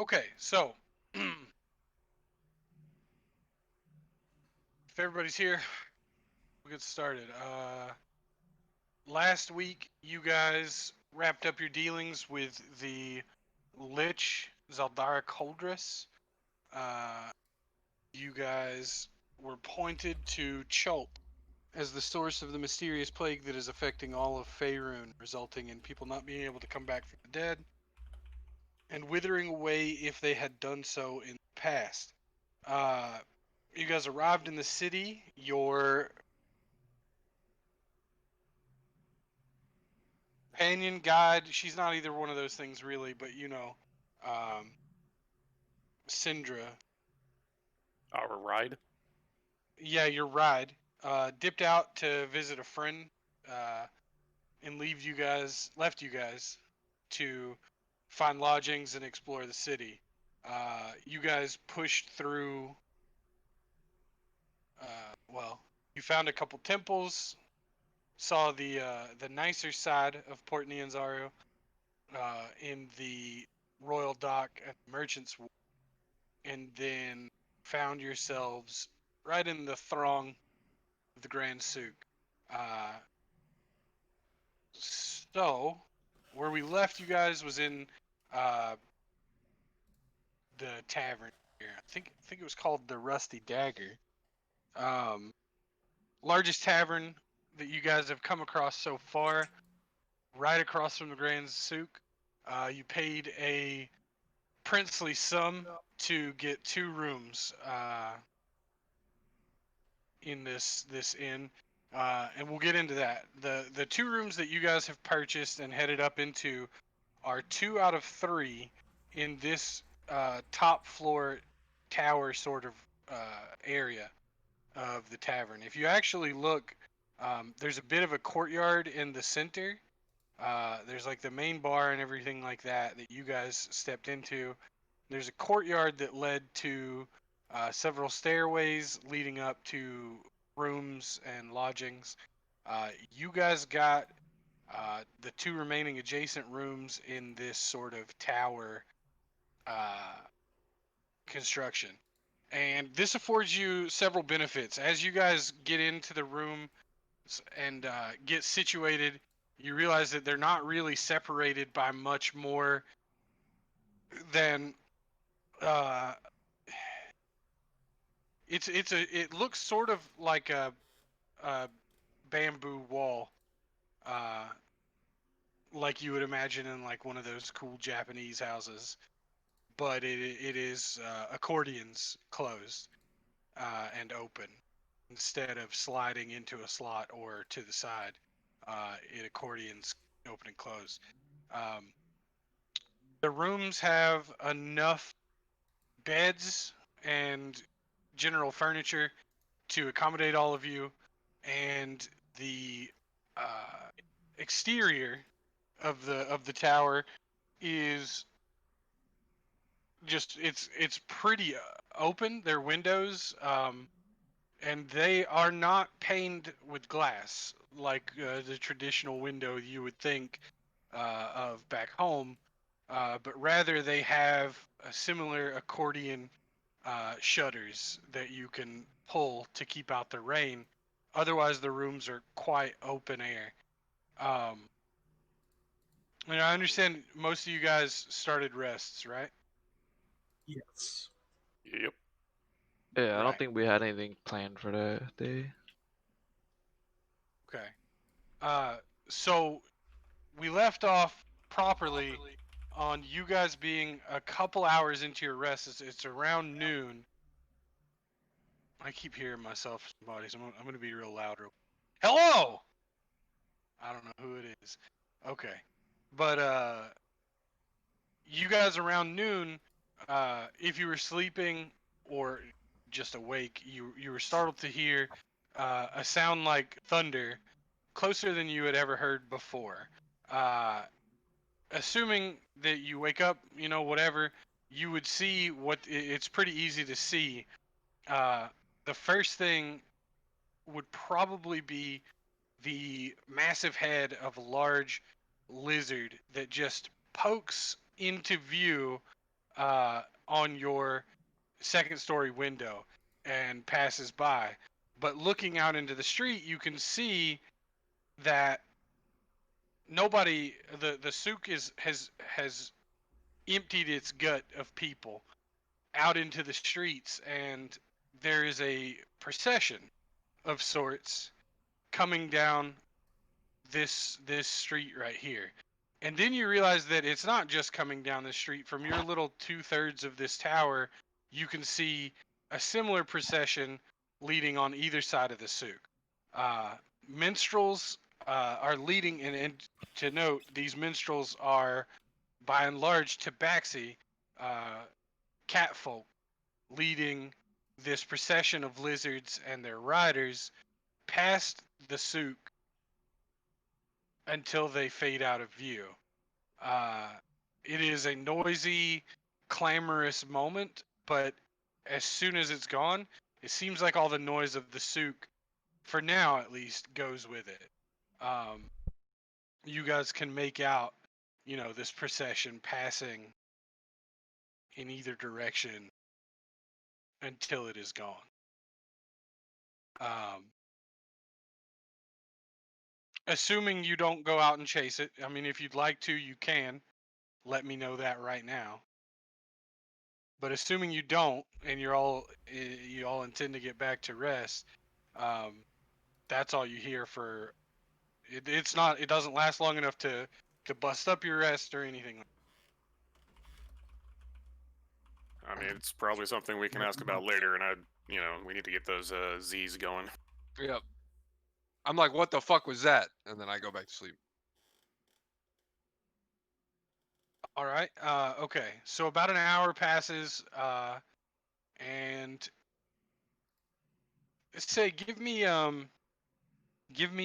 Okay, so if everybody's here, we'll get started. Last week you guys wrapped up your dealings with the Lich Zaldara Coldress. Uh, you guys were pointed to Chult as the source of the mysterious plague that is affecting all of Faerun, resulting in people not being able to come back from the dead and withering away if they had done so in the past. Uh, you guys arrived in the city. Your companion guide, she's not either one of those things really, but um, Syndra. Our ride. Yeah, your ride. Dipped out to visit a friend, and left you guys to find lodgings and explore the city. You guys pushed through. Well, you found a couple temples, saw the nicer side of Port Nianzaro, in the Royal Dock at the Merchants Wharf, and then found yourselves right in the throng of the Grand Souk. Uh, so, where we left you guys was in uh, the tavern here. I think it was called the Rusty Dagger. Um, Largest tavern that you guys have come across so far, right across from the Grand Souk. You paid a princely sum to get 2 rooms in this inn, and we'll get into that. The 2 rooms that you guys have purchased and headed up into are 2 out of 3 in this top floor tower sort of area of the tavern. If you actually look, there's a bit of a courtyard in the center. There's like the main bar and everything like that you guys stepped into. There's a courtyard that led to several stairways leading up to rooms and lodgings. You guys got the 2 remaining adjacent rooms in this sort of tower uh, construction. And this affords you several benefits. As you guys get into the room and get situated, you realize that they're not really separated by much more than uh, it looks sort of like a bamboo wall, uh, like you would imagine in like one of those cool Japanese houses, but it is accordions closed and open instead of sliding into a slot or to the side. It accordions open and close. Um, the rooms have enough beds and general furniture to accommodate all of you, and the uh, exterior of the tower is just it's pretty open. Their windows, and they are not paned with glass like the traditional window you would think of back home, but rather they have a similar accordion shutters that you can pull to keep out the rain. Otherwise, the rooms are quite open air. Um, and I understand most of you guys started rests, right? Yes. Yep. Yeah, I don't Right. think we had anything planned for that day. Okay. Uh, so we left off properly on you guys being a couple hours into your rest. It's around noon. I keep hearing myself, buddies. I'm going to be real loud. Hello! I don't know who it is. Okay. But you guys around noon, if you were sleeping or just awake, you were startled to hear a sound like thunder, closer than you had ever heard before. Uh, Assuming that you wake up, whatever, you would see it's pretty easy to see. Uh, the first thing would probably be the massive head of a large lizard that just pokes into view on your second story window and passes by. But looking out into the street, you can see that nobody, the souk has emptied its gut of people out into the streets, and there is a procession of sorts coming down this street right here. And then you realize that it's not just coming down the street. From your little 2/3 of this tower, you can see a similar procession leading on either side of the souk. Uh, Minstrels are leading, and to note, these minstrels are by and large tabaxi, uh, catfolk, leading this procession of lizards and their riders past the souk until they fade out of view. Uh, it is a noisy, clamorous moment, but as soon as it's gone, it seems like all the noise of the souk, for now at least, goes with it. Um, you guys can make out, this procession passing in either direction until it is gone. Um, Assuming you don't go out and chase it. I mean, if you'd like to, you can. Let me know that right now. But assuming you don't, and you all intend to get back to rest, um, that's all you hear for. It's not. It doesn't last long enough to bust up your rest or anything. I mean, it's probably something we can ask about later, and we need to get those Z's going. Yep. I'm like, what the fuck was that? And then I go back to sleep. All right. Okay. So about an hour passes, and let's say give me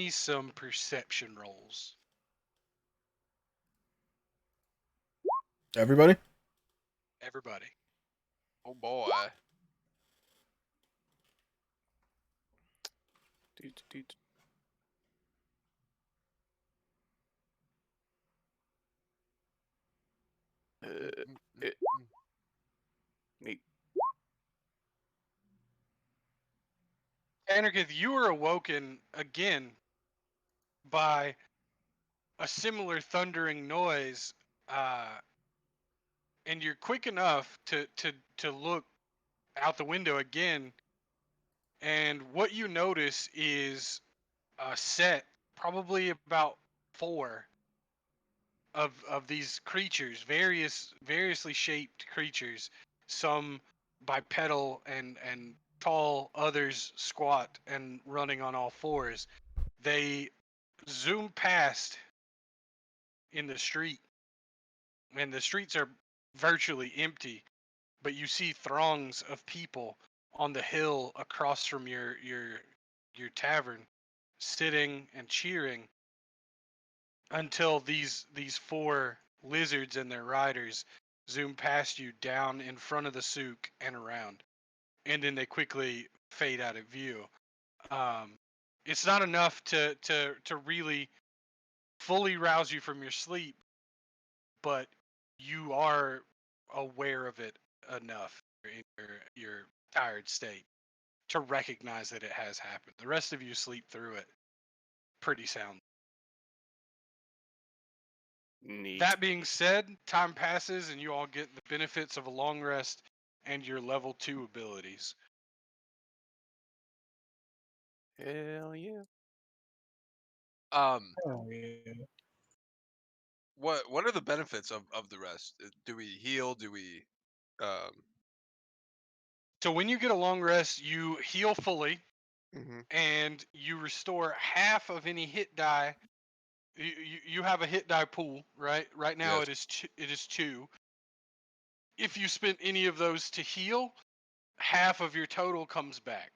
some perception rolls. Everybody? Everybody. Oh boy. It, neat. Anarchith, you were awoken again by a similar thundering noise, and you're quick enough to look out the window again, and what you notice is a set, probably about 4 of these creatures, variously shaped creatures, some bipedal and tall, others squat and running on all fours. They zoom past in the street, and the streets are virtually empty, but you see throngs of people on the hill across from your tavern, sitting and cheering until these 4 lizards and their riders zoom past you down in front of the souk and around, and then they quickly fade out of view. It's not enough to really fully rouse you from your sleep, but you are aware of it enough in your tired state to recognize that it has happened. The rest of you sleep through it pretty sound. Neat. That being said, time passes and you all get the benefits of a long rest and your level 2 abilities. Hell yeah. Oh, yeah. What are the benefits of the rest? Do we heal? Do we So when you get a long rest, you heal fully mhm. and you restore half of any hit die. You have a hit die pool, right? Right now Yes. it is 2. If you spent any of those to heal, half of your total comes back.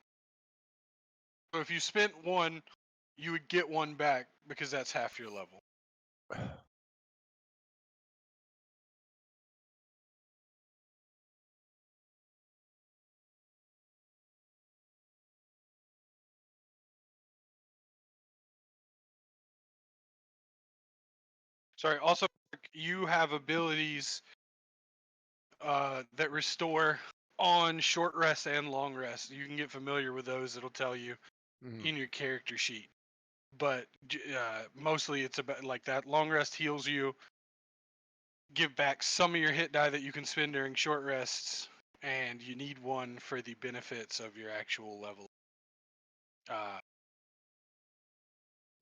So if you spent 1, you would get 1 back because that's half your level. Sorry, also you have abilities that restore on short rest and long rest. You can get familiar with those. It'll tell you in your character sheet. But mostly it's about like that. Long rest heals you. Give back some of your hit die that you can spend during short rests, and you need one for the benefits of your actual level.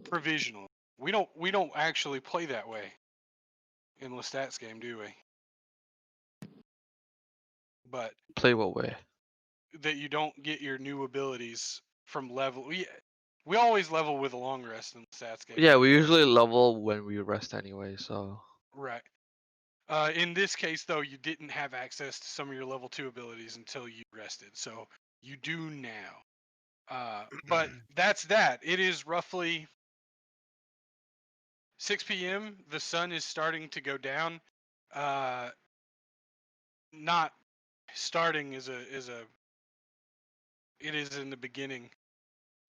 Provisional. We don't actually play that way in Lestat's game, do we? But Play what way? that you don't get your new abilities from level. We always level with a long rest in Lestat's game. Yeah, we usually level when we rest anyway, so. Right. In this case, though, you didn't have access to some of your level 2 abilities until you rested, so you do now. But that's that. It is roughly 6 p.m. The sun is starting to go down. Not starting is a. It is in the beginning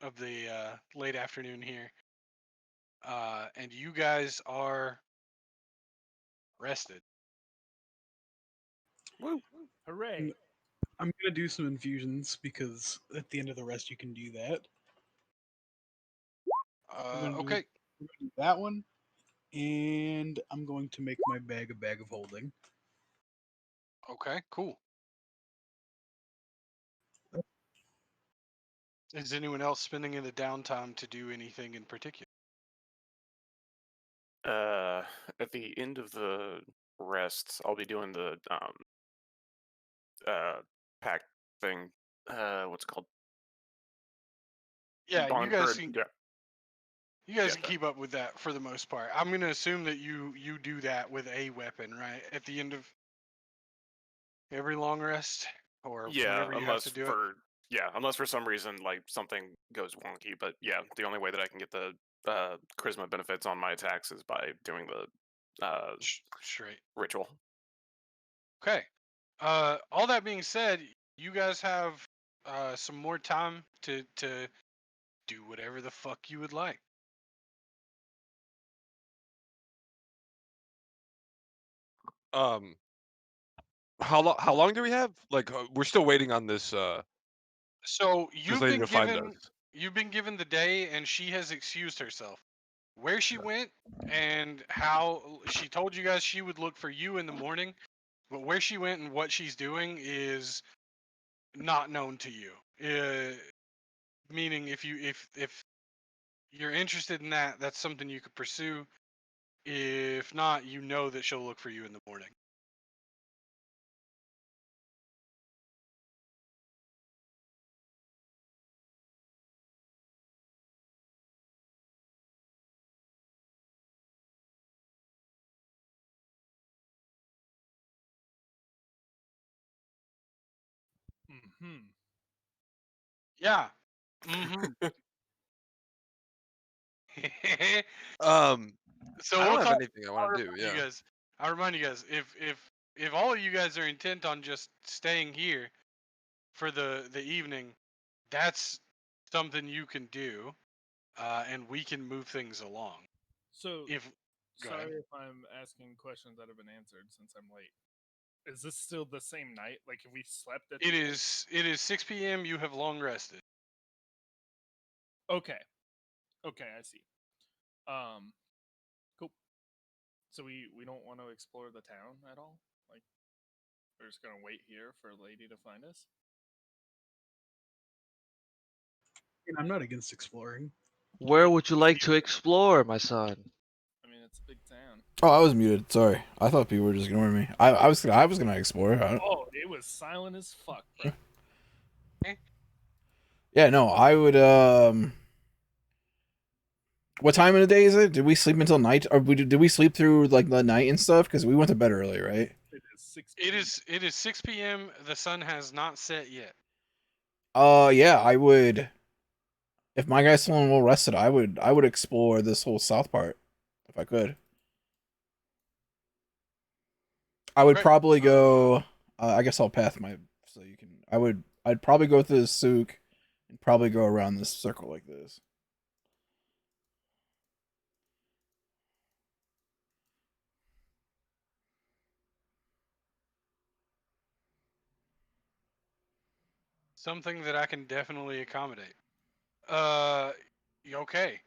of the late afternoon here, and you guys are rested. Woo. Hooray! I'm gonna do some infusions because at the end of the rest you can do that. Okay. We're gonna do that one, and I'm going to make my bag a bag of holding. Okay. Cool. Is anyone else spending in the downtime to do anything in particular? At the end of the rest, I'll be doing the pack thing. What's it called? Yeah, you Bond guys or- can. yeah. You guys Yeah, can that- keep up with that for the most part. I'm gonna assume that you do that with a weapon, right? At the end of every long rest, or Yeah, whenever you have unless to do it. for unless for some reason like something goes wonky. But yeah, the only way that I can get the charisma benefits on my attacks is by doing the Straight. ritual. Okay. All that being said, you guys have some more time to do whatever the fuck you would like. How long do we have? Like we're still waiting on this So this lady to find us. you've been given the day, and she has excused herself. Where she went and how she told you guys she would look for you in the morning, but where she went and what she's doing is not known to you. Meaning, if you're interested in that, that's something you could pursue. If not, you know that she'll look for you in the morning. Mm-hmm. Yeah. Mm-hmm. So I we'll don't have talk. anything I want to do. Yeah. I'll remind you guys, if all of you guys are intent on just staying here for the evening, that's something you can do, and we can move things along. So, If go ahead. sorry if I'm asking questions that have been answered since I'm late. Is this still the same night? Like, if we slept at It the end- is 6 p.m. You have long rested. Okay. Okay, I see. Cool. So we don't want to explore the town at all? Like, we're just gonna wait here for a lady to find us? And I'm not against exploring. Where would you like to explore, my son? I mean, it's a big town. Oh, I was muted. Sorry, I thought people were just ignoring me. I was gonna explore. Oh, it was silent as fuck, bro. Yeah, no, I would. What time of the day is it? Did we sleep until night, or did we sleep through like the night and stuff? Because we went to bed early, right? It is 6 It is 6 p.m. The sun has not set yet. Yeah, I would. If my guy's feeling well rested, I would explore this whole south part if I could. I would Great. probably go. I guess I'll path my so you can. I'd probably go through the souk and probably go around this circle like this. something that I can definitely accommodate. Okay.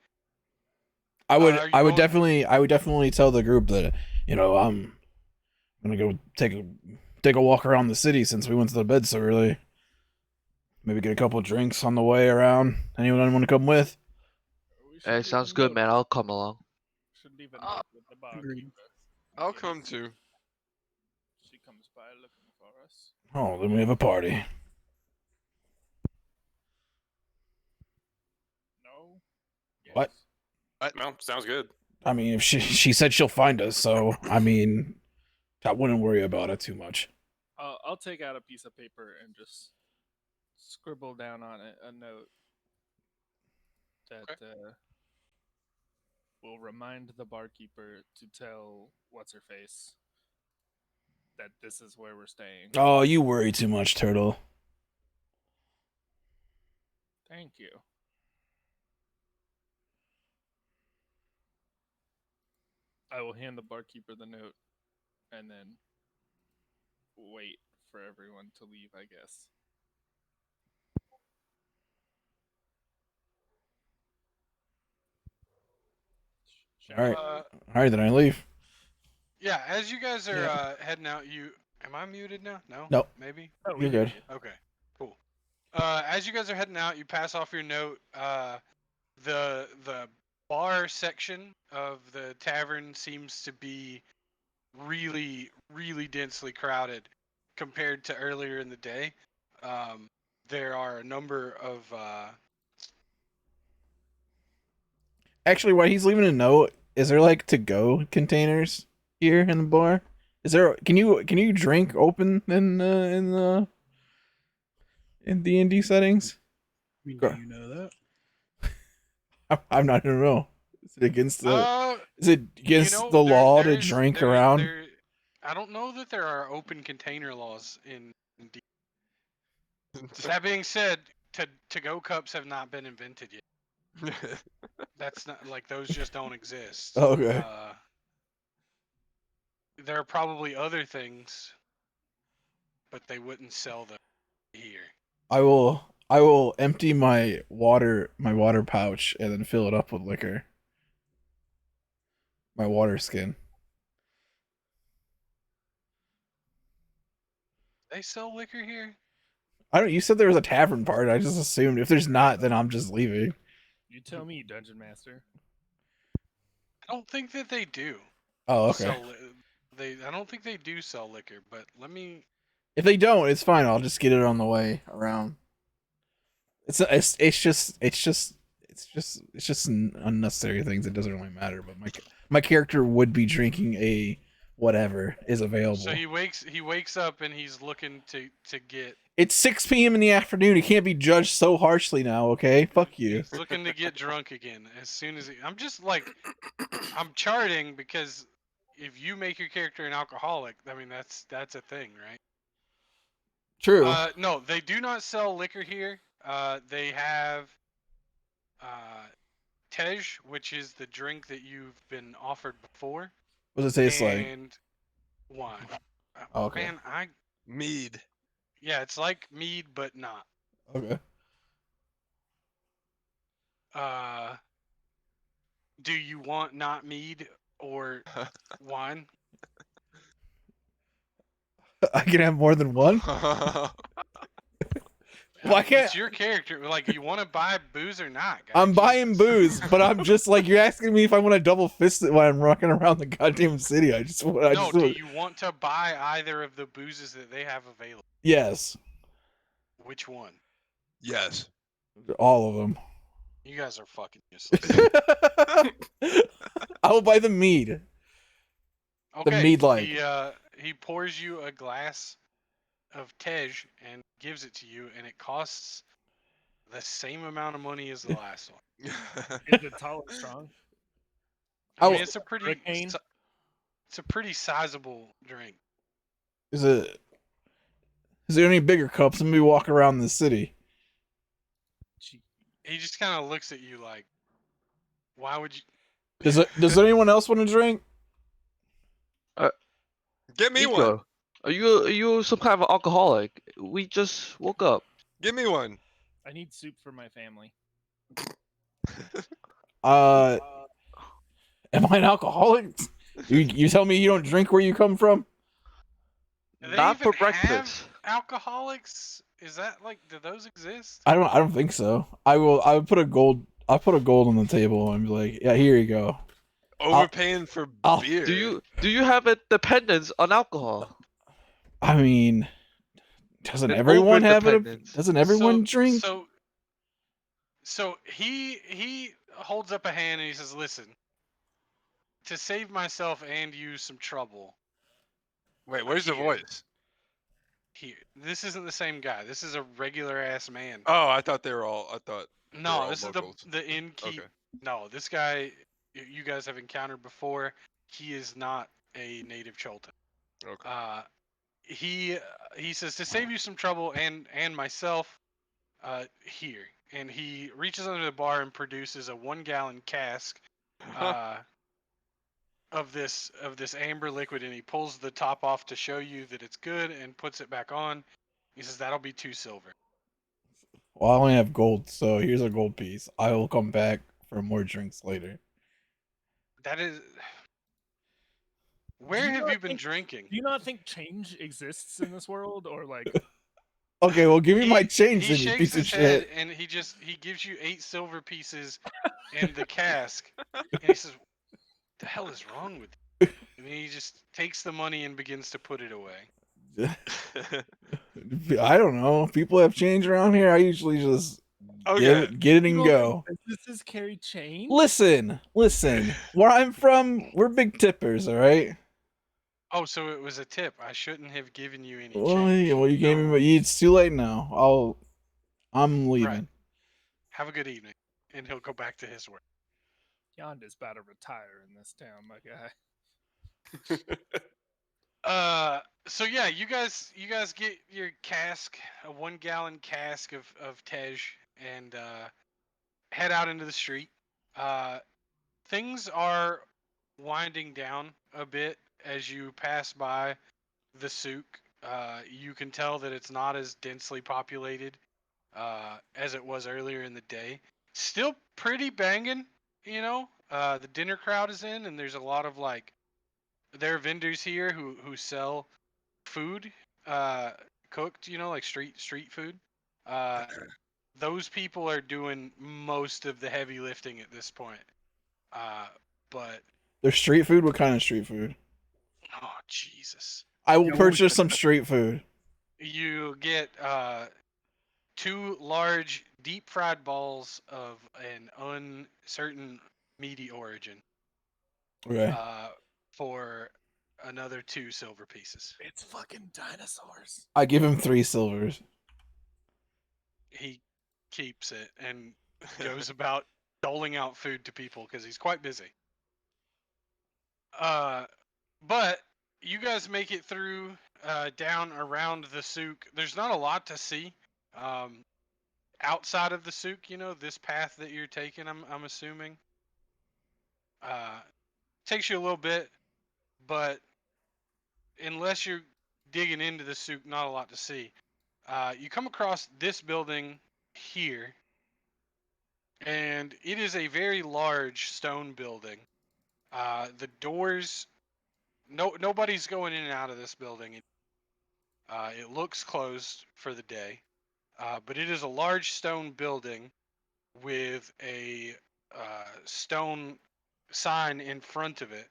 I would are you I would going- definitely tell the group that, you know, I'm gonna go take a walk around the city since we went to the bed so early. Maybe get a couple of drinks on the way around. Anyone want to come with? We should Hey, leave sounds a good, note. man. I'll come along. Should leave a Uh, note with the Agreed. barkeeper. in I'll case come too. She comes by looking for us. Oh, then we have a party. No. What? Yes. No, sounds good. I mean, if she said she'll find us, so I mean, I wouldn't worry about it too much. I'll take out a piece of paper and just scribble down on it a note that will remind the barkeeper to tell what's her face that this is where we're staying. Oh, you worry too much, Turtle. Thank you. I will hand the barkeeper the note and then wait for everyone to leave, I guess. Shall All we? right. All right, then I leave. Yeah, as you guys are Yeah. heading out, am I muted now? No. Nope. Maybe. Oh, we You're hear good. you. Okay. Cool. As you guys are heading out, you pass off your note. The bar section of the tavern seems to be really, really densely crowded compared to earlier in the day. There are a number of Actually, while he's leaving a note, is there like to go containers here in the bar? Is there? Can you drink open in D&D settings? I mean, Go- do you know that? I'm not gonna know. Is it against the? Is it you against know, the law to there's- drink there's- around? there- I don't know that there are open container laws in D. That being said, to-go cups have not been invented yet. That's not like those just don't exist. Okay. There are probably other things, but they wouldn't sell them here. I will empty my water pouch and then fill it up with liquor. My water skin. They sell liquor here? I don't. You said there was a tavern part. I just assumed if there's not, then I'm just leaving. You tell me, Dungeon Master. I don't think that they do. Oh, okay. Sell I don't think they do sell liquor, but let me. If they don't, it's fine. I'll just get it on the way around. It's just unnecessary things. It doesn't really matter. But my character would be drinking a whatever is available. So he wakes up and he's looking to get. It's 6 p.m. in the afternoon. He can't be judged so harshly now. Okay, fuck you. He's looking to get drunk again as soon as I'm just like, I'm charting because if you make your character an alcoholic, I mean that's a thing, right? True. No, they do not sell liquor here. They have Tej, which is the drink that you've been offered before. What does it taste like? And wine. Oh, okay. Man, Mead. yeah, it's like mead, but not. Okay. Do you want not mead or wine? I can have more than one. Why can't- It's your character. Like, you want to buy booze or not? Guy? I'm buying Jesus. booze, but I'm just like, you're asking me if I want to double fist it when I'm rocking around the goddamn city. I No, do you want to buy either of the boozes that they have available? Yes, Which one? Yes. all of them. You guys are fucking useless. I will buy the mead. Okay. mead like. He pours you a glass of Tej and gives it to you, and it costs the same amount of money as the last one. Is it tall and strong? I Oh. mean, it's a pretty, Hurricane? it's a pretty sizable drink. Is there any bigger cups? Let me walk around the city. He just kind of looks at you like, why would you? Does anyone else want to drink? Get me one. Nico, are you some kind of alcoholic? We just woke up. Give me one. I need soup for my family. Am I an alcoholic? You tell me you don't drink where you come from? Do they Not even for breakfast. have alcoholics? Is that like, do those exist? I don't think so. I would put a gold on the table and be like, yeah, here you go. Overpaying for I'll- beer. Do you have a dependence on alcohol? I mean, doesn't An everyone have it? over-dependence. Doesn't everyone So- drink? So he holds up a hand and he says, "Listen, to save myself and you some trouble, Wait, where's the Here. voice? this isn't the same guy. This is a regular ass man. Oh, I thought they were all. I thought. No, all this locals. is the innkeep. Okay. No, this guy you guys have encountered before. He is not a native Cholton. Okay. He says to save you some trouble and myself, here, and he reaches under the bar and produces a 1-gallon cask, of this amber liquid, and he pulls the top off to show you that it's good and puts it back on. He says that'll be 2 silver. Well, I only have gold, so here's a gold piece. I will come back for more drinks later. That is. Do Where you have not you been think- drinking? Do you not think change exists in this world, or like? Okay, well, give me my change, He then, you shakes piece of his head shit. and he gives you 8 silver pieces and the cask, and he says, "The hell is wrong with you?" And he just takes the money and begins to put it away. I don't know. People have change around here. I usually just Okay. get it You and don't go. think businesses carry change. Listen. Where I'm from, we're big tippers, all right? Oh, so it was a tip. I shouldn't have given you any Well, change. you gave me. But it's too late now. I'm leaving. Right. Have a good evening, and he'll go back to his work. Yonda's about to retire in this town, my guy. So yeah, you guys get your cask, a 1-gallon cask of Tej, and head out into the street. Things are winding down a bit as you pass by the souk. You can tell that it's not as densely populated as it was earlier in the day. Still pretty banging, you know. The dinner crowd is in, and there's a lot of there are vendors here who sell food, cooked, you know, like street food. Uh, those people are doing most of the heavy lifting at this point. But There's street food. What kind of street food? oh Jesus, I will Yeah, what purchase some street food. you get 2 large deep fried balls of an uncertain meaty origin Okay. for another 2 silver pieces. It's fucking dinosaurs. I give him 3 silvers. He keeps it and goes about doling out food to people because he's quite busy. But you guys make it through down around the souk. There's not a lot to see outside of the souk. You know, this path that you're taking. I'm assuming takes you a little bit, but unless you're digging into the souk, not a lot to see. You come across this building here, and it is a very large stone building. The doors, nobody's going in and out of this building. It looks closed for the day, but it is a large stone building with a stone sign in front of it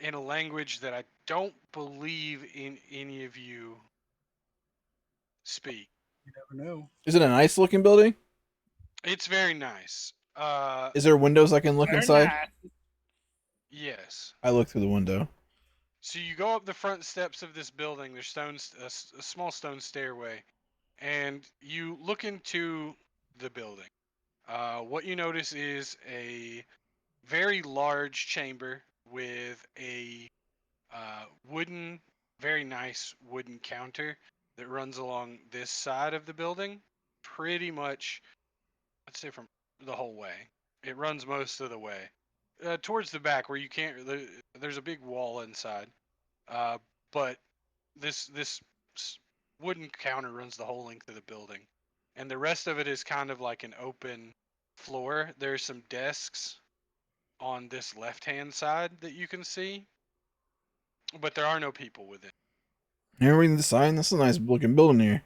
in a language that I don't believe any of you speak. You never know. Is it a nice looking building? It's very nice. Is there windows I can look Very inside? nice. Yes. I look through the window. So you go up the front steps of this building. There's a small stone stairway, and you look into the building. What you notice is a very large chamber with a very nice wooden counter that runs along this side of the building. Pretty much, I'd say from the whole way. It runs most of the way. Towards the back where you can't, there's a big wall inside. But this wooden counter runs the whole length of the building, and the rest of it is kind of like an open floor. There's some desks on this left-hand side that you can see, but there are no people within. You're reading the sign? That's a nice looking building here.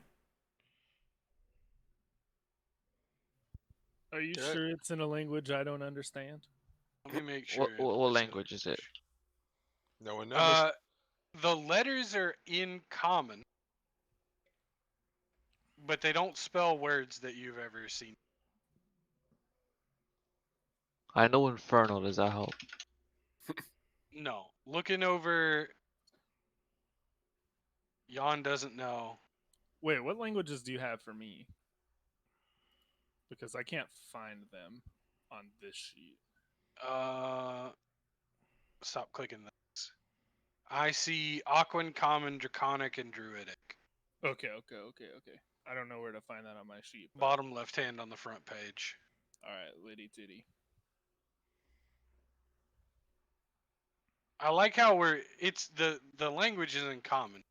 Are you Yeah. sure it's in a language I don't understand? Let me make sure. What language is it? No one knows. The letters are in common, but they don't spell words that you've ever seen. I know Infernal. Does that help? No. Looking over, Jan doesn't know. Wait, what languages do you have for me? Because I can't find them on this sheet. Stop clicking this. I see Aquan, Common, Draconic, and Druidic. Okay. I don't know where to find that on my sheet. But... Bottom left hand on the front page. Alright, litty titty. I like how it's the language is in common.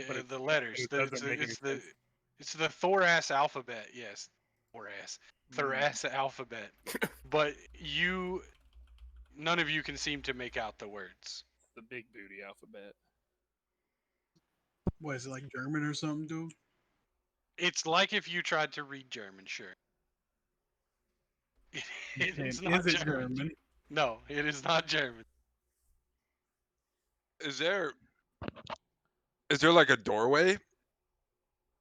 But The letters. it doesn't make any sense. It's the Thoras alphabet. Yes, Thoras alphabet. But none of you can seem to make out the words. The big booty alphabet. What is it, like German or something, dude? It's like if you tried to read German. Sure. It is And not is it German. German? No, it is not German. Is there like a doorway?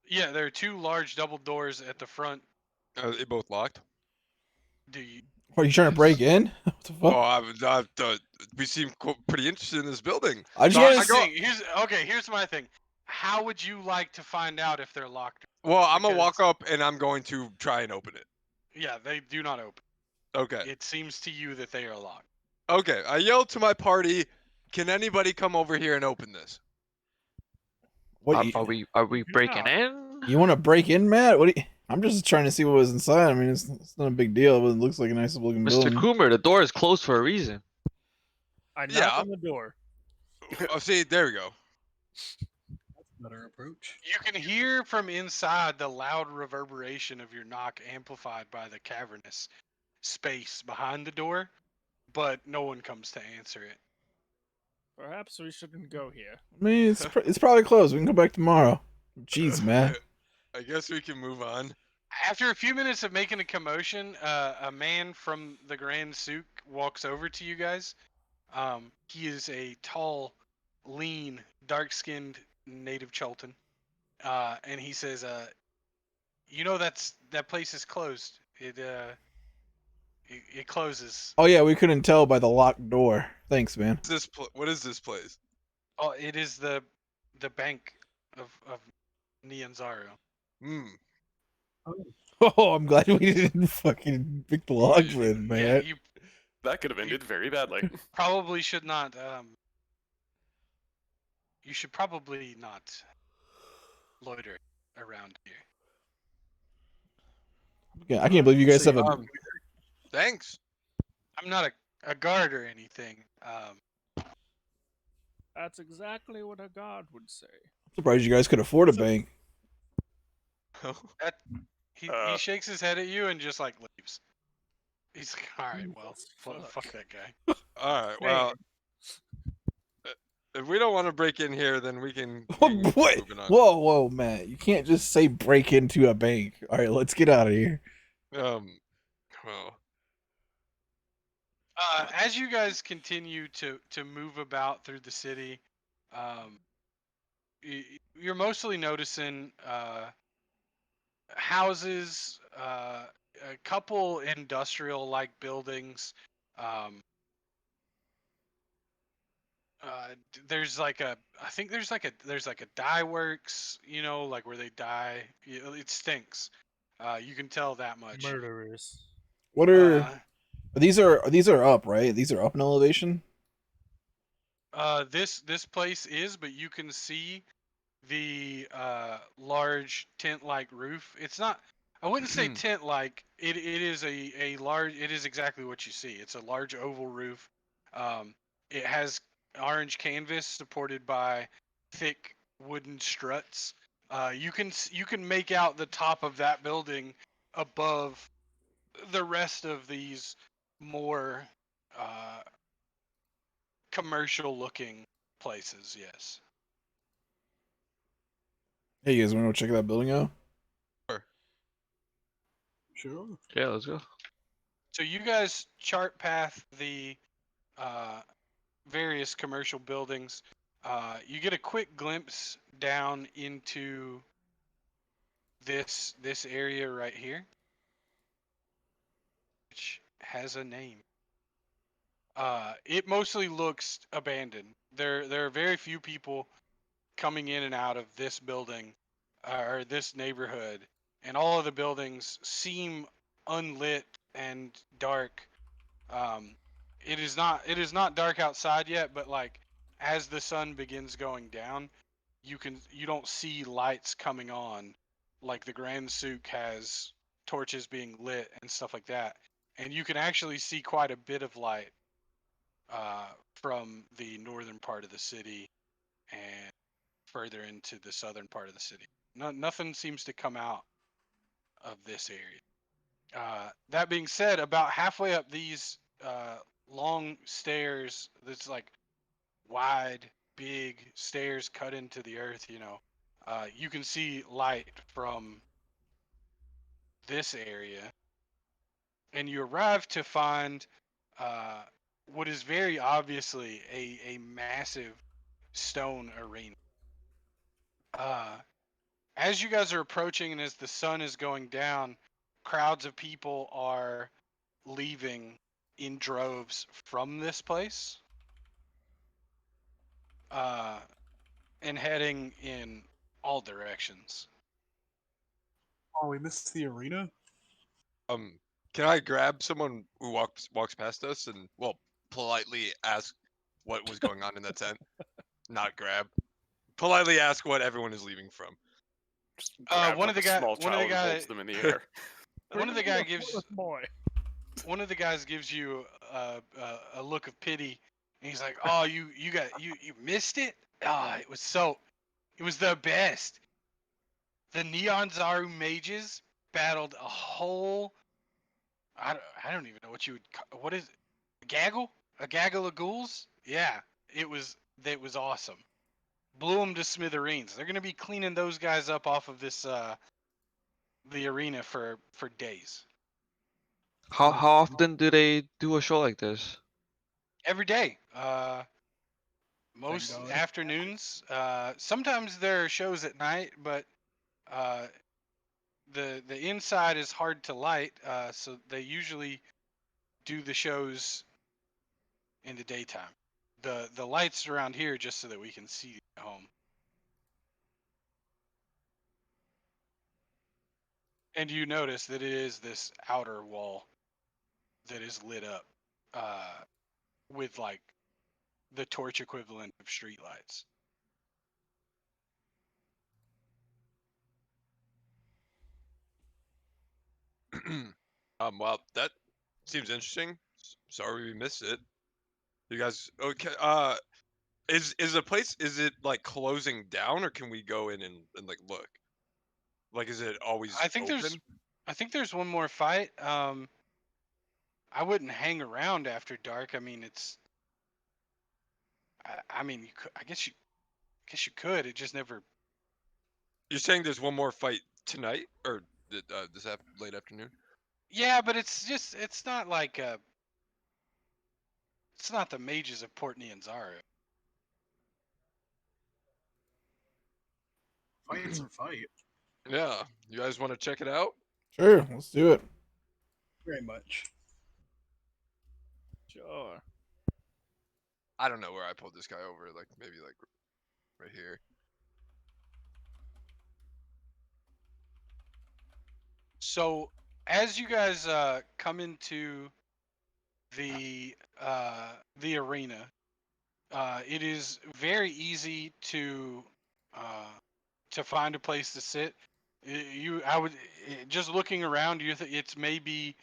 Yeah, there are two large double doors at the front. Are they both locked? Do you? What, are you trying to break in? What the fuck? Oh, we seem pretty interested in this building. I just So want Here's to the thing. Here's my thing. How would you like to find out if they're locked? Well, I'm gonna walk Because- up and I'm going to try and open it. Yeah, they do not open. Okay. It seems to you that they are locked. Okay. I yelled to my party, "Can anybody come over here and open this?" What, Are we breaking Yeah. in? you want to break in, Matt? I'm just trying to see what was inside. I mean, it's not a big deal, but it looks like a nice looking Mr. building. Coomer, the door is closed for a reason. I knock Yeah. on the door. Oh, see, there we go. That's a better approach. You can hear from inside the loud reverberation of your knock amplified by the cavernous space behind the door, but no one comes to answer it. Perhaps we shouldn't go here. I mean, it's probably closed. We can go back tomorrow. Jeez, Matt. I guess we can move on. After a few minutes of making a commotion, a man from the Grand Souk walks over to you guys. He is a tall, lean, dark-skinned native Cholton, and he says, "You know that place is closed. It closes. Oh yeah, we couldn't tell by the locked door. Thanks, man. What is this place? Oh, it is the bank of Nyanzaru. Hmm. Oh, I'm glad we didn't fucking pick the lock then, Yeah, man. you That could have ended very badly. probably should not. You should probably not loiter around here. Yeah, I can't believe you guys See, have a. Thanks. I'm not a guard or anything. That's exactly what a god would say. Surprised you guys could afford a bank. He Uh. shakes his head at you and just like leaves. He's like, all right, well, Jesus fuck fuck. that guy. All right. Well, if we don't want to break in here, then we can. What? Moving on. Whoa, Matt! You can't just say break into a bank. All right, let's get out of here. Well, As you guys continue to move about through the city, you're mostly noticing houses, a couple industrial-like buildings. There's like I think there's like a dye works, like where they dye. It stinks. You can tell that much. Murderers. What are these are up, right? These are up in elevation. This place is, but you can see the large tent-like roof. It's not. I wouldn't say tent-like. It is a large. It is exactly what you see. It's a large oval roof. It has orange canvas supported by thick wooden struts. You can make out the top of that building above the rest of these more commercial looking places. Yes. Hey, you guys want to go check that building out? Sure. Yeah, let's go. So you guys chart path the various commercial buildings. You get a quick glimpse down into this area right here, which has a name. It mostly looks abandoned. There are very few people coming in and out of this building or this neighborhood, and all of the buildings seem unlit and dark. Um, it is not dark outside yet, but like as the sun begins going down, you don't see lights coming on, like the Grand Souk has torches being lit and stuff like that, and you can actually see quite a bit of light from the northern part of the city and further into the southern part of the city. Nothing seems to come out of this area. That being said, about halfway up these long stairs, that's like wide, big stairs cut into the earth, you can see light from this area, and you arrive to find uh, what is very obviously a massive stone arena. Uh, as you guys are approaching and as the sun is going down, crowds of people are leaving in droves from this place uh, and heading in all directions. Oh, we missed the arena. Can I grab someone who walks past us and politely ask what was going on in the tent? Not grab. Politely ask what everyone is leaving from. Just grabs One like of the a guy, small one of the child and guy, holds them in the air. one of the guy gives boy. one of the guys gives you a look of pity, and he's like, "Oh, you missed it. Ah, it was the best. The Neon Zaru mages battled a whole I don't even know what you would what is it? A gaggle of ghouls. Yeah, it was awesome. Blew them to smithereens. They're gonna be cleaning those guys up off of this the arena for days. How often do they do a show like this? Every day. Most God. afternoons. Sometimes there are shows at night, but uh, the inside is hard to light, so they usually do the shows in the daytime. The lights around here just so that we can see at home. And you notice that it is this outer wall that is lit up with like the torch equivalent of streetlights. Well, that seems interesting. Sorry we missed it. You guys okay? Is the place, is it like closing down, or can we go in and like look? Like, is it always I think open? there's one more fight. I wouldn't hang around after dark. I mean, I mean, I guess you could. It just never. You're saying there's one more fight tonight, or this late afternoon? Yeah, but it's not like it's not the mages of Port Nianzaro. Fight's a fight. Yeah, you guys want to check it out? Sure, let's do it. Very much. Sure. I don't know where I pulled this guy over. Like maybe like right here. So as you guys come into the arena, it is very easy to find a place to sit. I would just looking around. It's maybe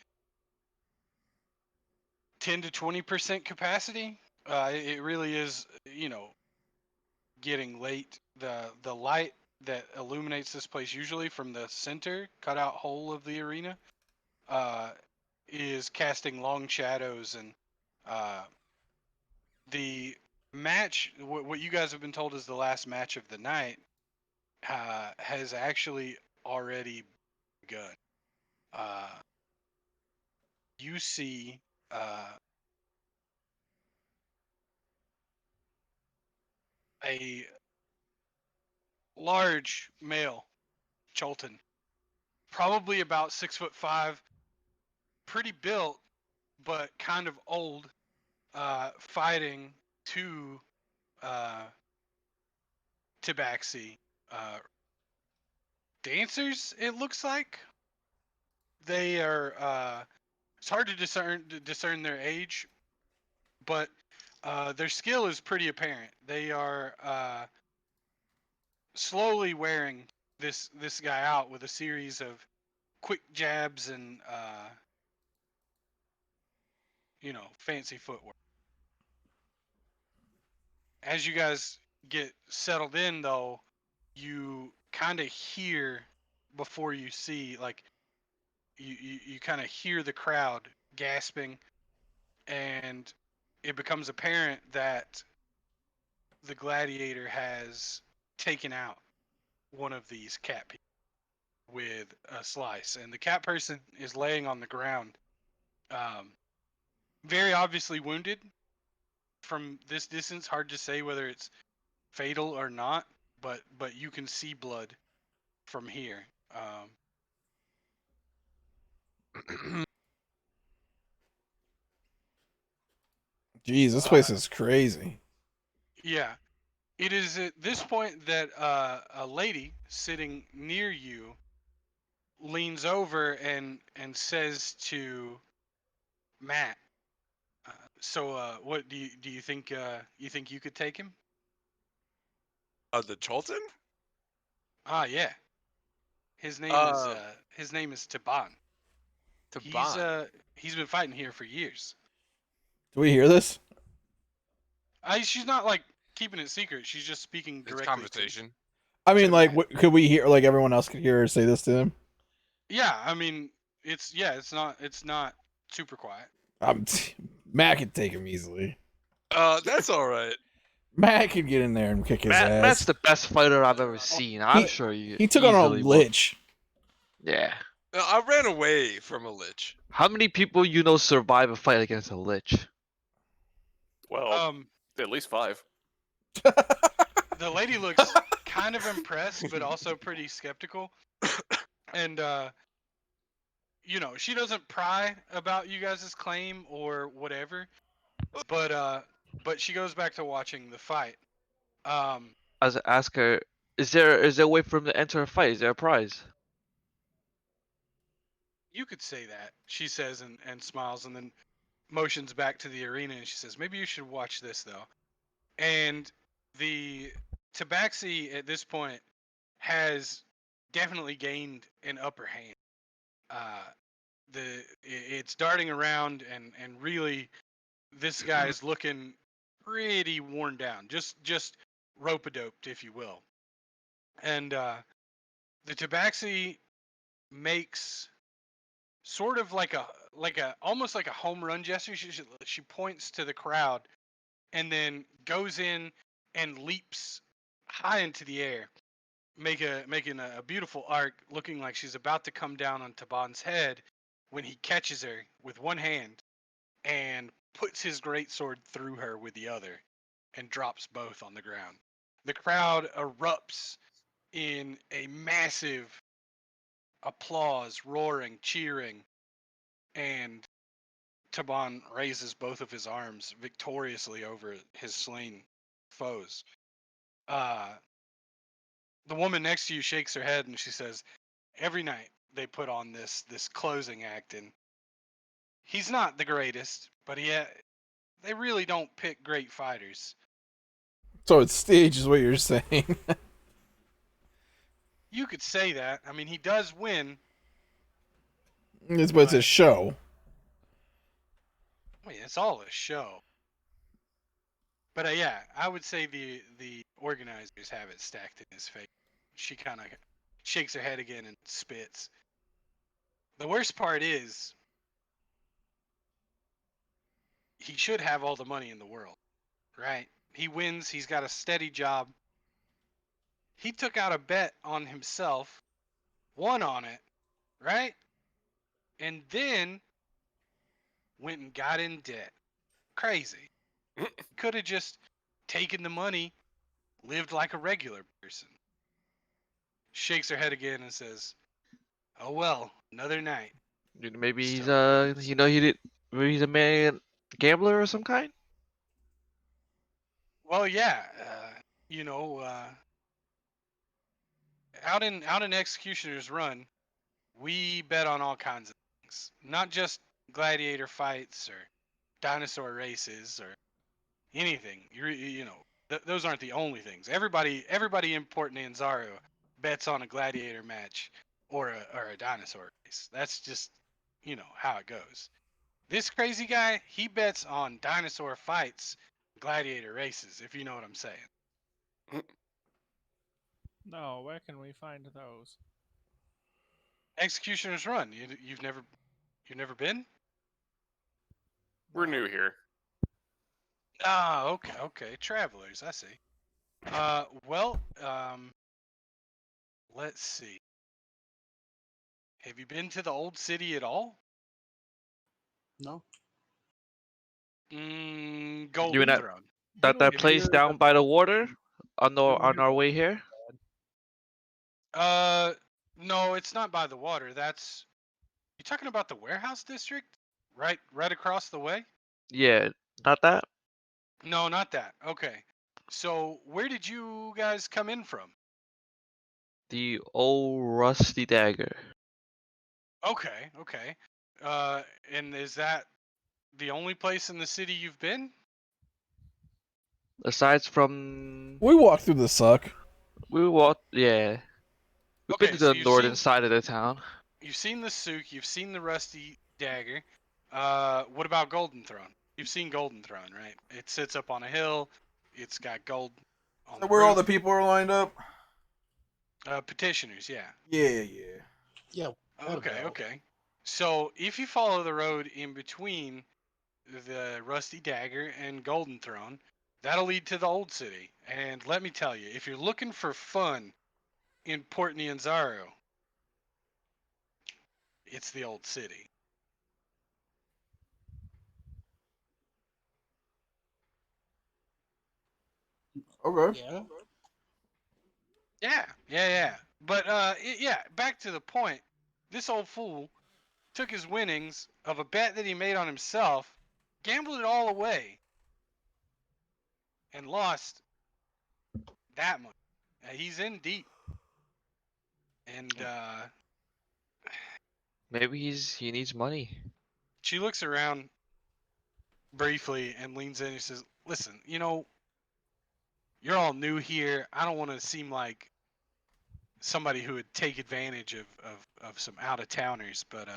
10 to 20% capacity. It really is, getting late. The light that illuminates this place, usually from the center cutout hole of the arena, is casting long shadows, and the match, what you guys have been told is the last match of the night, has actually already begun. You see a large male Cholton, probably about 6'5", pretty built, but kind of old, fighting two Tabaxi dancers. It looks like they are. It's hard to discern their age, but their skill is pretty apparent. They are slowly wearing this guy out with a series of quick jabs and fancy footwork. As you guys get settled in, though, you kind of hear before you see, like you kind of hear the crowd gasping, and it becomes apparent that the gladiator has taken out one of these cat people with a slice, and the cat person is laying on the ground, very obviously wounded. From this distance, hard to say whether it's fatal or not, but you can see blood from here. Jeez, this place is crazy. Yeah, it is at this point that a lady sitting near you leans over and says to Matt, what do you think? You think you could take him? The Cholton? Ah, yeah. His name is Taban. He's been fighting here for years. Do we hear this? She's not like keeping it secret. She's just speaking It's directly. conversation. I mean, like, Matt. could we hear, like, everyone else could hear her say this to him? Yeah, I mean, it's not super quiet. Matt could take him easily. That's all right. Matt could get in there and kick his ass. Matt's the best fighter I've ever seen. I'm sure he took on a lich. Yeah. I ran away from a lich. How many people you know survive a fight against a lich? Well, at least 5. The lady looks kind of impressed, but also pretty skeptical. And she doesn't pry about you guys' claim or whatever, but she goes back to watching the fight. As I ask her, is there a way for him to enter a fight? Is there a prize? You could say that, she says, and smiles, and then motions back to the arena, and she says, maybe you should watch this, though. And the Tabaxi at this point has definitely gained an upper hand. It's darting around, and really, this guy is looking pretty worn down, just rope-a-doped, if you will. And the Tabaxi makes sort of like a almost like a home run gesture. She points to the crowd and then goes in and leaps high into the air, making a beautiful arc, looking like she's about to come down on Taban's head, when he catches her with one hand and puts his greatsword through her with the other and drops both on the ground. The crowd erupts in a massive applause, roaring, cheering, and Taban raises both of his arms victoriously over his slain foes. The woman next to you shakes her head and she says, every night they put on this closing act, and he's not the greatest, but they really don't pick great fighters. So it's staged, is what you're saying. You could say that. I mean, he does win. But it's a show. I mean, it's all a show. But yeah, I would say the organizers have it stacked in his favor. she kind of shakes her head again and spits. The worst part is, he should have all the money in the world, right? He wins. He's got a steady job. He took out a bet on himself, won on it, right? And then went and got in debt. Crazy. Could have just taken the money, lived like a regular person. Shakes her head again and says, "Oh well, another night." Maybe he's So, he did. Maybe he's a man gambler or some kind. well, yeah, you know, out in Executioner's Run, we bet on all kinds of things, not just gladiator fights or dinosaur races or anything. Those aren't the only things. Everybody in Port Nanzaro bets on a gladiator match or a dinosaur race. That's just how it goes. This crazy guy, he bets on dinosaur fights, gladiator races, if you know what I'm saying. No, where can we find those? Executioner's Run. You've never been? We're new here. Ah, okay. Travelers, I see. Well, let's see. Have you been to the old city at all? No. You Golden mean Throne. that Have place down by the water on our way here? No, it's not by the water. That's You talking about the warehouse district? Right across the way? Yeah, not that. No, not that. Okay. So, where did you guys come in from? The old rusty dagger. Okay. And is that the only place in the city you've been? Aside from We walked through the suck. we walked, yeah, we've been Okay, to so the northern side of the town. you've seen the souk, you've seen the rusty dagger. What about Golden Throne? You've seen Golden Throne, right? It sits up on a hill. It's got gold on So the where all the roof. people are lined up? Petitioners, yeah. Yeah. Yeah. Okay. So if you follow the road in between the Rusty Dagger and Golden Throne, that'll lead to the Old City. And let me tell you, if you're looking for fun in Port Nianzaro, it's the Old City. Okay. Yeah. But back to the point. This old fool took his winnings of a bet that he made on himself, gambled it all away, and lost that much. He's in deep. And Maybe he needs money. she looks around briefly and leans in and says, "Listen, you're all new here. I don't want to seem like somebody who would take advantage of some out of towners, but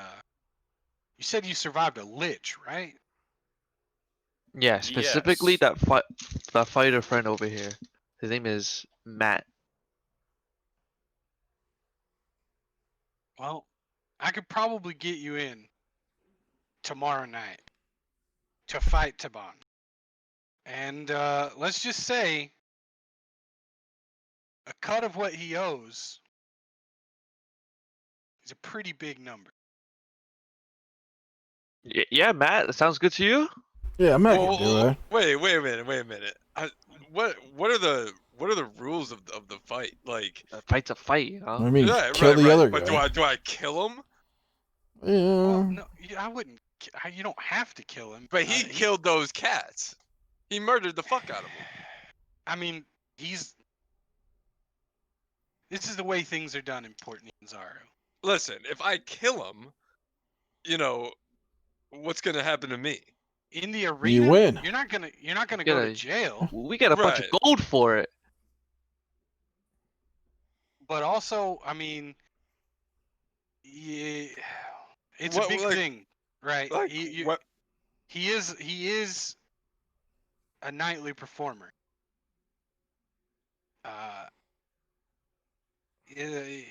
you said you survived a lich, right?" Yeah, specifically Yes. that fighter friend over here. His name is Matt. Well, I could probably get you in tomorrow night to fight Taban. And let's just say a cut of what he owes is a pretty big number. Yeah, Matt, that sounds good to you? Yeah, Matt can Well, do it. wait a minute. What are the rules of the fight? Like, A fight's a fight, you know? I mean, yeah, kill the other But guy. do I kill him? Well, Yeah. no, I wouldn't. You don't have to kill him. But he killed those cats. He murdered the fuck out of them. I mean, this is the way things are done in Port Nianzaro. Listen, if I kill him, what's gonna happen to me? In the arena, win. you're not gonna go to Gotta- jail. We get a bunch of Right. gold for it. But also, I mean, yeah, it's What, a big like- thing, right? Like, what? He is a nightly performer. I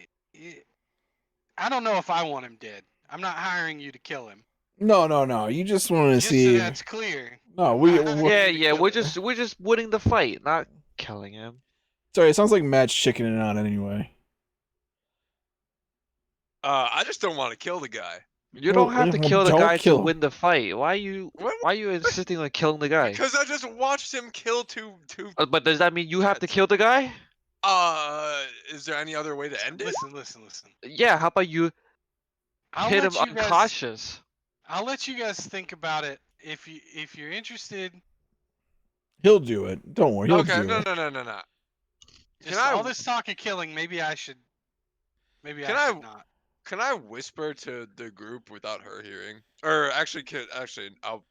don't know if I want him dead. I'm not hiring you to kill him. No. You just want to Just so see. that's clear. No, I'm we. not hiring Yeah, you to yeah, kill we're him. just winning the fight, not killing him. Sorry, it sounds like Matt's chickening out anyway. I just don't want to kill the guy. You don't have to Well, kill the don't guy kill to him. win the fight. Why you insisting on killing the guy? Because I just watched him kill two. But does that mean you have to Cats. kill the guy? Is there any other way to end it? Listen. Yeah, how about you I'll hit let him you guys. unconscious? I'll let you guys think about it. If you're interested, He'll do it. Don't worry. He'll Okay, do no. it. just all this talk of killing, maybe I should. Maybe Can I I- should not. Can I whisper to the group without her hearing? Or actually, I'll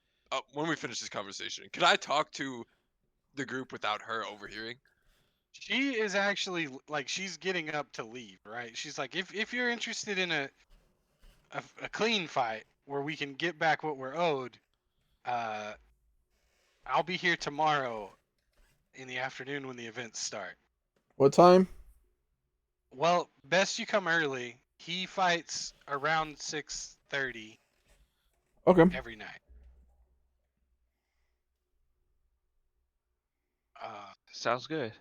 when we finish this conversation, can I talk to the group without her overhearing? She is actually like she's getting up to leave, right? She's like, if you're interested in a clean fight where we can get back what we're owed, I'll be here tomorrow in the afternoon when the events start. What time? Well, best you come early. He fights around 6:30 Okay. every night. Sounds good.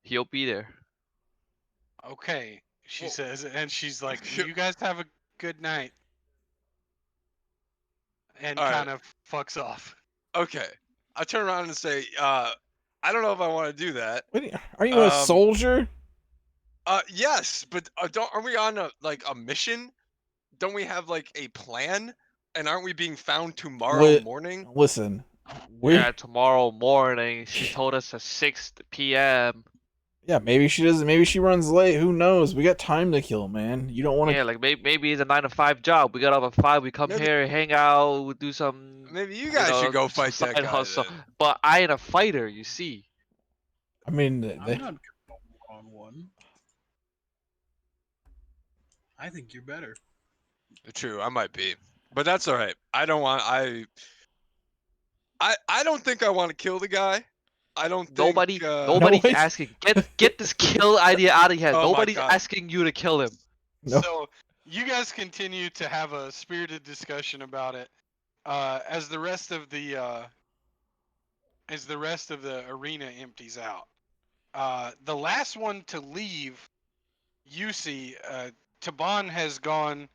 He'll be there. Okay, she Well- says, and she's like, "You guys have a good night," and All right. kind of fucks off. Okay. I turn around and say, I don't know if I want to do that. Wait, are you a soldier? Yes, but aren't we on a mission? Don't we have like a plan? And aren't we being found tomorrow morning? Listen, Yeah, tomorrow morning. She told us at 6 p.m. Yeah, maybe she doesn't. Maybe she runs late. Who knows? We got time to kill, man. You don't want to. Yeah, like maybe it's a 9 to 5 job. We get up at 5. We come Maybe- here, hang out, we do some. Maybe you guys should go fight that side guy. hustle. Then. But I ain't a fighter, you see. I mean, I'm not on one. I think you're better. True, I might be, but that's all right. I don't want. I don't think I want to kill the guy. I don't think. Nobody's Nobody- asking. Get this kill idea out of your head. Oh my Nobody's God. asking you to kill him. No. So you guys continue to have a spirited discussion about it as the rest of the arena empties out. The last one to leave, you see, Taban has gone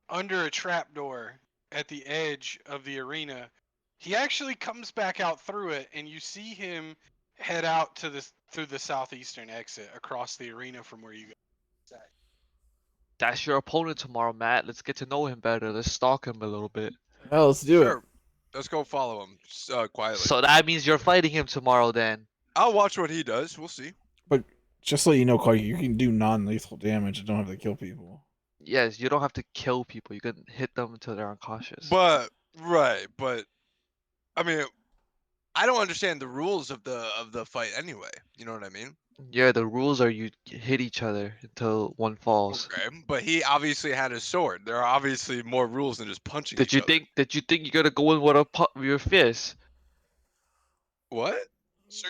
under a trapdoor at the edge of the arena. He actually comes back out through it, and you see him head out to through the southeastern exit across the arena from where you guys. That's your opponent tomorrow, Matt. Let's get to know him better. Let's stalk him a little bit. Well, let's do Sure. Let's go follow him quietly. So that means you're fighting him tomorrow, then. I'll watch what he does. We'll see. it. Just so you know, Clark, you can do non-lethal damage and don't have to kill people. Yes, you don't have to kill people. You can hit them until they're unconscious. But I mean, I don't understand the rules of the fight anyway. You know what I mean? Yeah, the rules are you hit each other until one falls. Okay, but he obviously had his sword. There are obviously more rules than just punching. Did you think you're gonna go in with your fist? What? So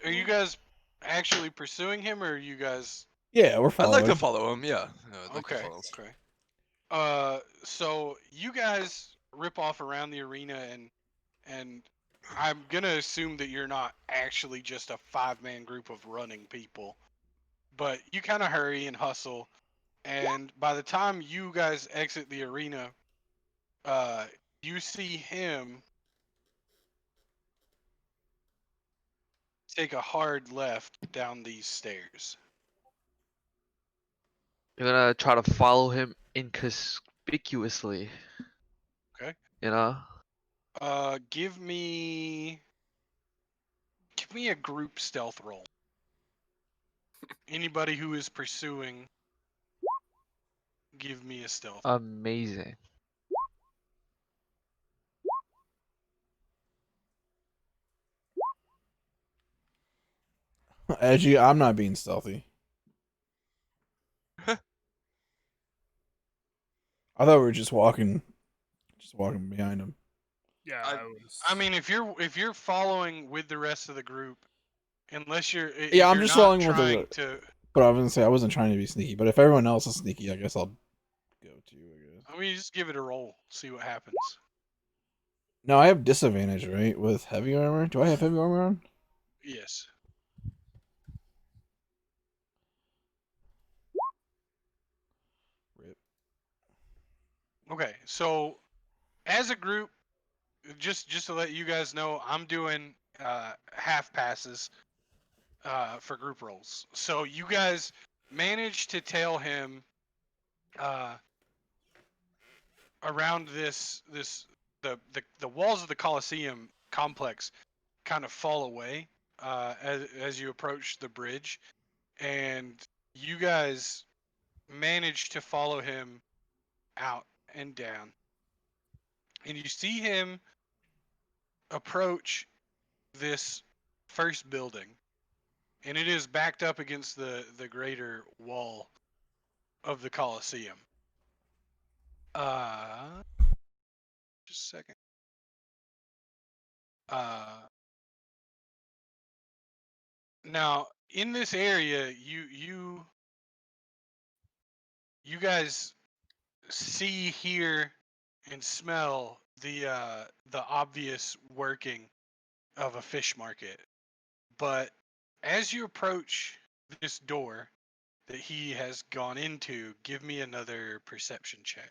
are you guys actually pursuing him, or are you guys? Yeah, we're I'd following. like to follow him. Yeah. I'd like to Okay. follow him. Okay. So you guys rip off around the arena, and I'm gonna assume that you're not actually just a 5-man group of running people, but you kind of hurry and hustle, and by the time you guys exit the arena, you see him take a hard left down these stairs. You're gonna try to follow him inconspicuously. Okay. You know? Give me a group stealth roll. Anybody who is pursuing, give me a stealth. Amazing. Edgy, I'm not being stealthy. I thought we were just walking behind him. Yeah, I- I was. I mean, if you're following with the rest of the group, unless you're Yeah, I'm you're just not following with trying the. to But I was gonna say I wasn't trying to be sneaky. But if everyone else is sneaky, I guess I'll go too. I guess. I mean, just give it a roll, see what happens. No, I have disadvantage, right, with heavy armor. Do I have heavy armor on? Yes. Rip. Okay, so as a group, just to let you guys know, I'm doing half passes for group rolls. So you guys managed to tail him around the walls of the Colosseum complex kind of fall away as you approach the bridge, and you guys manage to follow him out and down, and you see him approach this first building, and it is backed up against the greater wall of the Colosseum. Just a second. Now in this area, you guys see, hear, and smell the obvious working of a fish market. But as you approach this door that he has gone into, give me another perception check.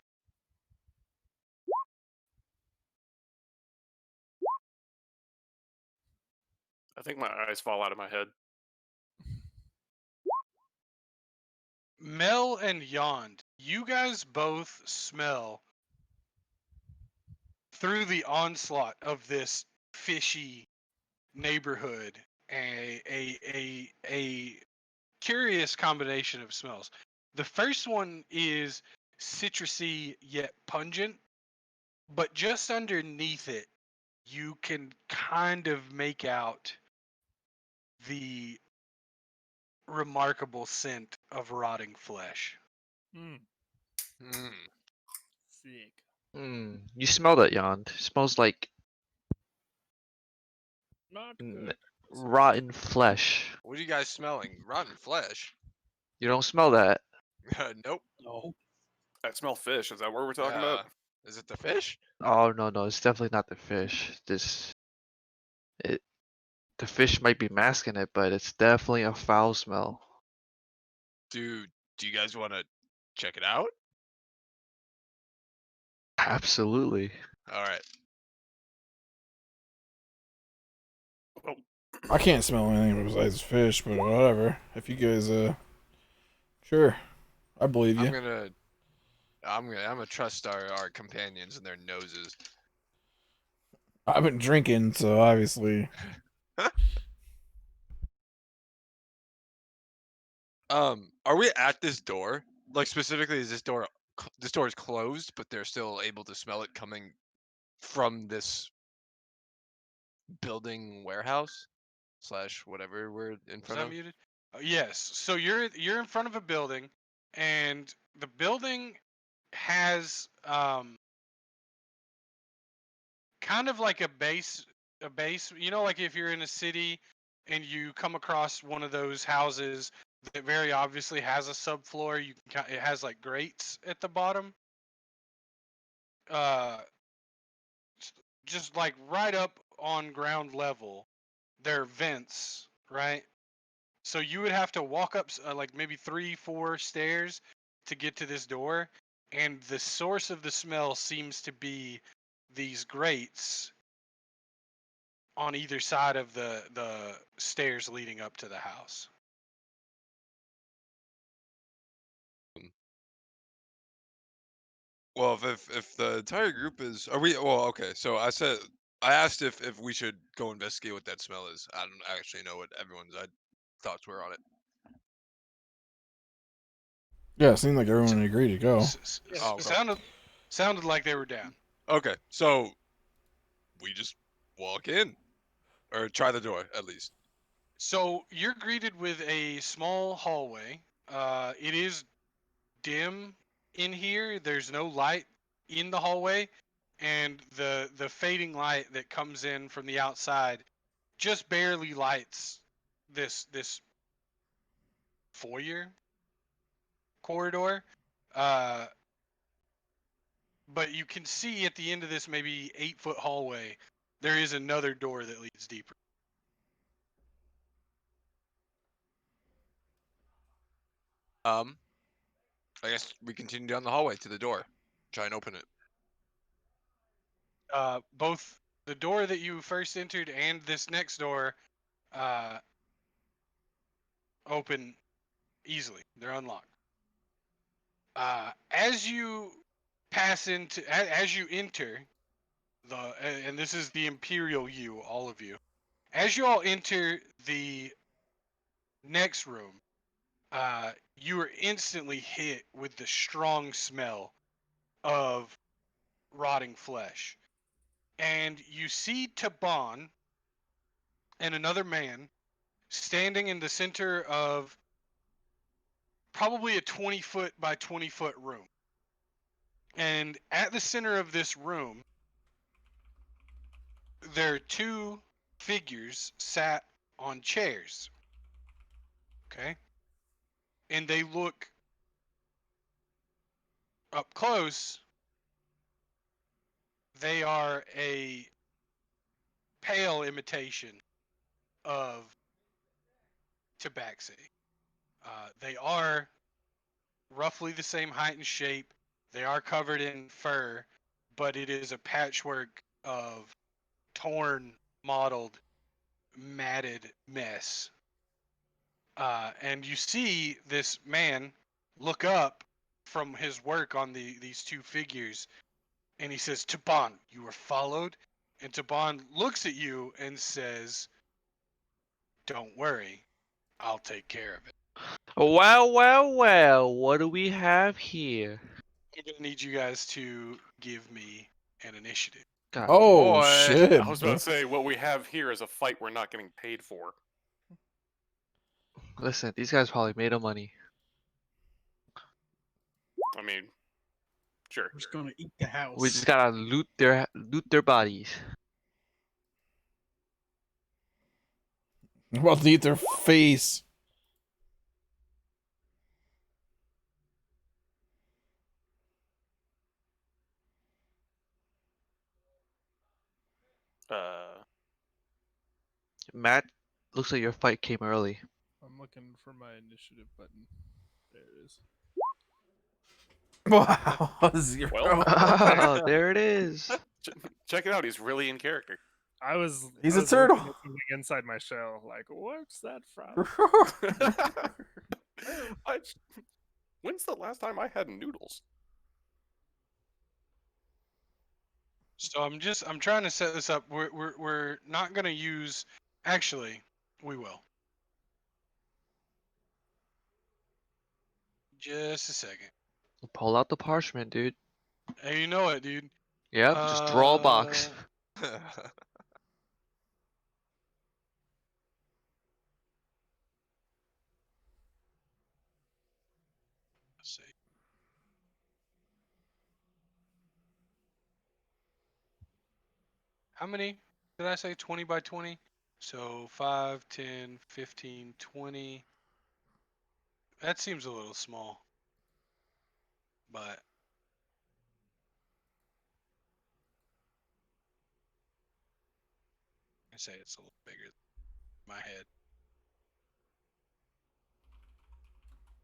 I think my eyes fall out of my head. Mel and Yond, you guys both smell through the onslaught of this fishy neighborhood a curious combination of smells. The first one is citrusy yet pungent, but just underneath it, you can kind of make out the remarkable scent of rotting flesh. Hmm. Hmm. Sick. You smell that, Yond. It smells like Not n- good. rotten flesh. What are you guys smelling? Rotten flesh. You don't smell that. Nope. No. I smell fish. Is that what we're talking Yeah. about? Is it the fish? Oh no, it's definitely not the fish. The fish might be masking it, but it's definitely a foul smell. Do you guys want to check it out? Absolutely. All right. Oh, I can't smell anything besides fish, but whatever. If you guys, sure, I believe you. I'm gonna trust our companions and their noses. I've been drinking, so obviously. Are we at this door? Like specifically, is this door is closed, but they're still able to smell it coming from this building warehouse / whatever we're in Was front I of? muted? Yes. So you're in front of a building, and the building has kind of like a base. You know, like if you're in a city and you come across one of those houses that very obviously has a subfloor, it has like grates at the bottom. Uh, just like right up on ground level, there are vents, right? So you would have to walk up like maybe 3-4 stairs to get to this door, and the source of the smell seems to be these grates on either side of the stairs leading up to the house. Well, if the entire group is, are we? Well, okay. So I asked if we should go investigate what that smell is. I don't actually know what everyone's thoughts were on it. Yeah, it seemed like everyone agreed to go. Oh, okay. Sounded like they were down. Okay, so we just walk in, or try the door at least. So you're greeted with a small hallway. It is dim in here. There's no light in the hallway, and the fading light that comes in from the outside just barely lights this foyer corridor. But you can see at the end of this maybe 8-foot hallway, there is another door that leads deeper. I guess we continue down the hallway to the door. Try and open it. Both the door that you first entered and this next door open easily. They're unlocked. As you as you enter and this is the Imperial you, all of you. As you all enter the next room, you are instantly hit with the strong smell of rotting flesh. And you see Taban and another man standing in the center of probably a 20-foot by 20-foot room. And at the center of this room, there are two figures sat on chairs. Okay? And they look up close. They are a pale imitation of Tabaxi. They are roughly the same height and shape. They are covered in fur, but it is a patchwork of torn, mottled, matted mess. And you see this man look up from his work on these two figures, and he says, "Taban, you were followed?" And Taban looks at you and says, "Don't worry, I'll take care of it." Well, well, well. What do we have here? I'm gonna need you guys to give me an initiative. God, Oh Boy. shit! I was about to say, what we have here is a fight we're not getting paid for. listen, these guys probably made of money. I mean, sure. We're just gonna eat the house. We just gotta loot their bodies. I'm about to eat their face. Matt, looks like your fight came early. I'm looking for my initiative button. There it is. Wow, 0. Well, Oh, there it is. check it out. He's really in character. He's I a was turtle. looking at something inside my shell. Like, what's that from? When's the last time I had noodles? So I'm trying to set this up. We're not gonna use. Actually, we will. Just a second. Pull out the parchment, dude. Hey, you know it, dude. Yep, just draw a box. Let's see. How many did I say? 20 by 20? So 5, 10, 15, 20. That seems a little small. But I say it's a little bigger than my head.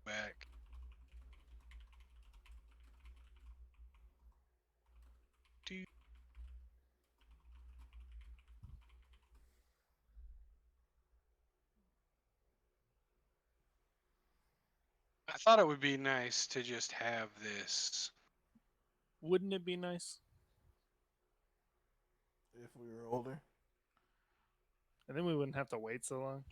Back. Dude. I thought it would be nice to just have this. Wouldn't it be nice? If we were older. And then we wouldn't have to wait so long.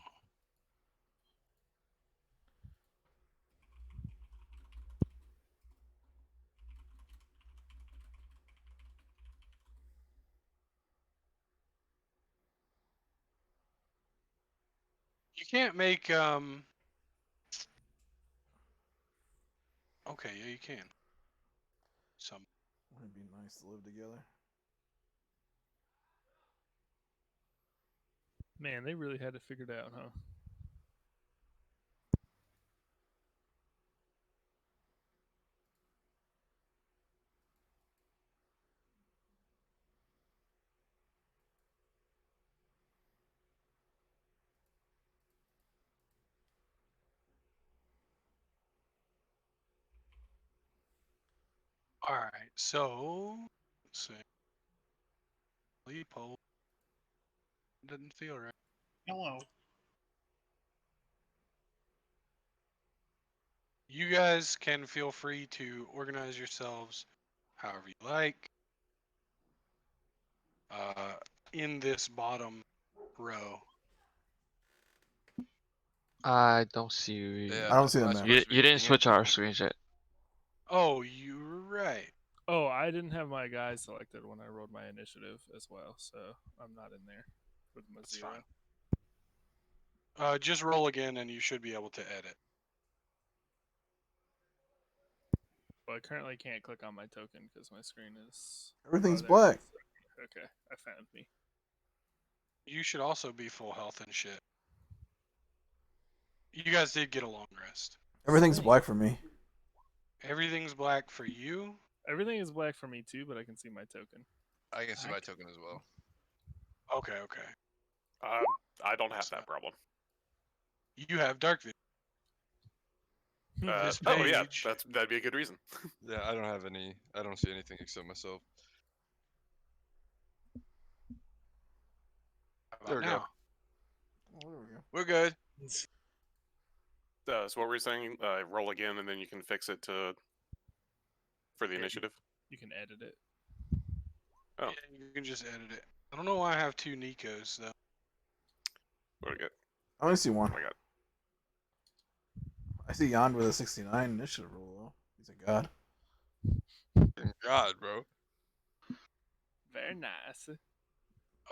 You can't make Okay, yeah, you can. Some. It'd be nice to live together. Man, they really had it figured out, huh? All right, so let's see. Leopold doesn't feel right. Hello. You guys can feel free to organize yourselves however you like. In this bottom row. I don't see. Yeah, I don't see am them, I man. supposed to be You didn't reading it? switch our screens yet. Oh, you were right. Oh, I didn't have my guy selected when I rolled my initiative as well, so I'm not in there with my That's 0. fine. Just roll again, and you should be able to edit. But I currently can't click on my token because my screen is. Everything's there it black. is. Okay, I found me. You should also be full health and shit. You guys did get a long rest. Everything's Same. black for me. Everything's black for you. Everything is black for me too, but I can see my token. I can see my token as well. Okay, okay. I don't have that problem. You have dark vision. This Oh yeah, page- that'd be a good reason. Yeah, I don't have any. I don't see anything except myself. How There about we go. now? Oh, there we go. We're good. So what were you saying? Roll again, and then you can fix it to for the Yeah. initiative. You can edit it. Oh. Yeah, you can just edit it. I don't know why I have two Nikos though. What do we get? I only see one. What do we got? I see Yond with a 69 initiative roll, though. He's a god. Thank God, bro. Very nice.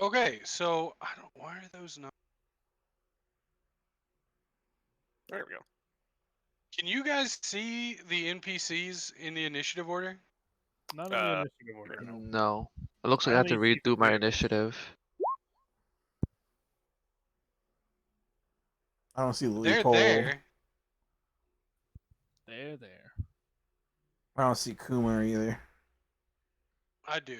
Okay, so I don't. Why are those not? There we go. Can you guys see the NPCs in the initiative order? Not in the initiative order. No. No. It looks like I I have to only see redo my 3. initiative. I don't see They're Leopold. there. They're there. I don't see Kumar either. I do.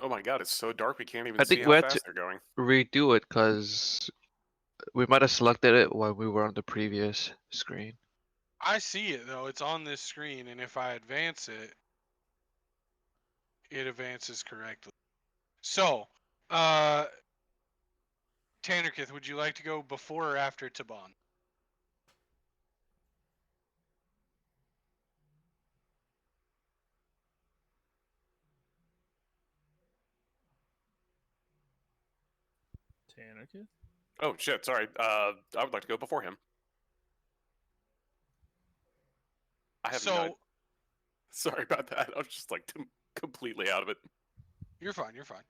Oh my God, it's so dark we can't even I see think how we had fast to they're going. redo it because we might have selected it when we were on the previous screen. I see it though. It's on this screen, and if I advance it, it advances correctly. So, Tannerkith, would you like to go before or after Taban? Tannerkith? Oh shit, sorry. I would like to go before him. I have So, no. Sorry about that. I was just like completely out of it. you're fine. You're fine.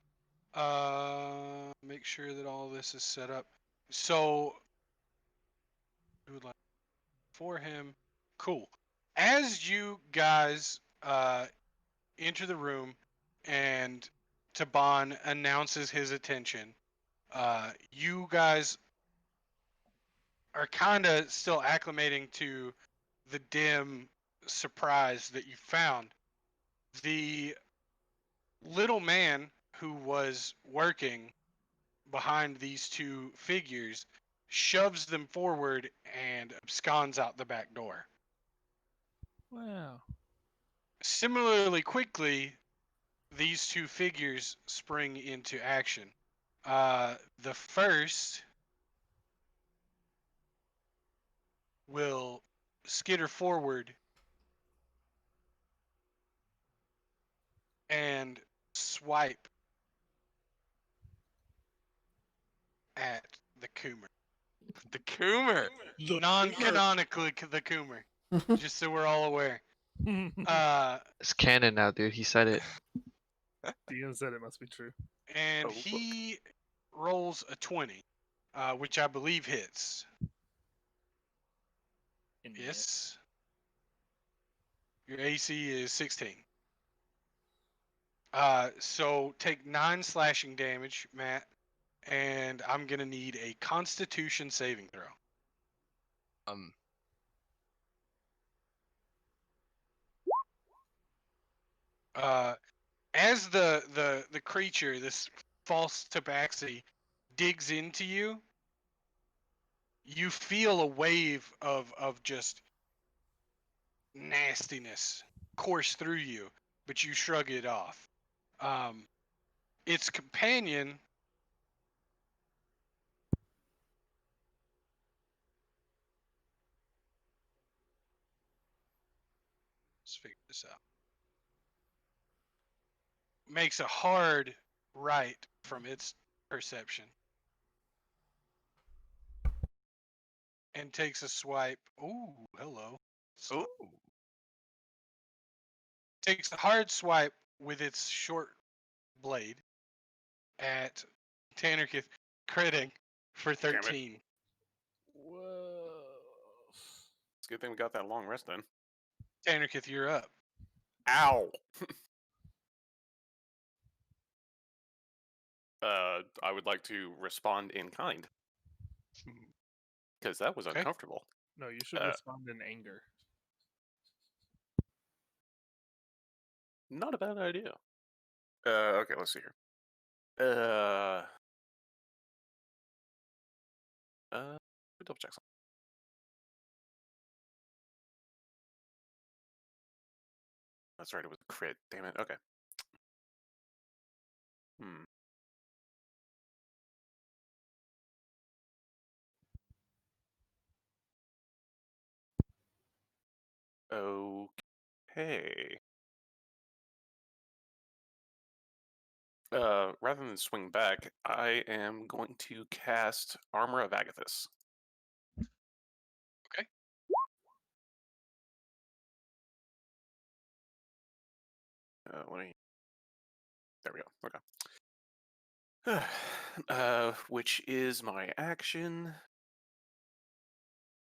Make sure that all this is set up. So, we would like for him. Cool. As you guys enter the room and Taban announces his attention, you guys are kind of still acclimating to the dim surprise that you found. The little man who was working behind these two figures shoves them forward and absconds out the back door. Wow. Similarly quickly, these two figures spring into action. The first will skitter forward and swipe at the Coomer. The Coomer. The Non-canonically the Coomer, just so we're all aware. It's canon now, dude. He said it. DM said it must be true. And Oh, look. he rolls a 20, which I believe hits. In the end. Yes. Your AC is 16. So take 9 slashing damage, Matt, and I'm gonna need a Constitution saving throw. As the creature, this false tabaxi, digs into you, you feel a wave of just nastiness course through you. but you shrug it off. Its companion. Let's figure this out. Makes a hard right from its perception. And takes a swipe. Ooh, hello. Oh, Takes a hard swipe with its short blade at Tannerkith, critting for Damn it. 13. Whoa. it's a good thing we got that long rest then. Tannerkith, you're up. Ow. I would like to respond in kind. Because that was Okay. uncomfortable. No, you should respond in anger. Not a bad idea. Okay, let's see here. Double check something. That's right, it was a crit. Damn it. Okay. Okay. Rather than swing back, I am going to cast Armor of Agathis. Okay. There we go. Okay. Which is my action.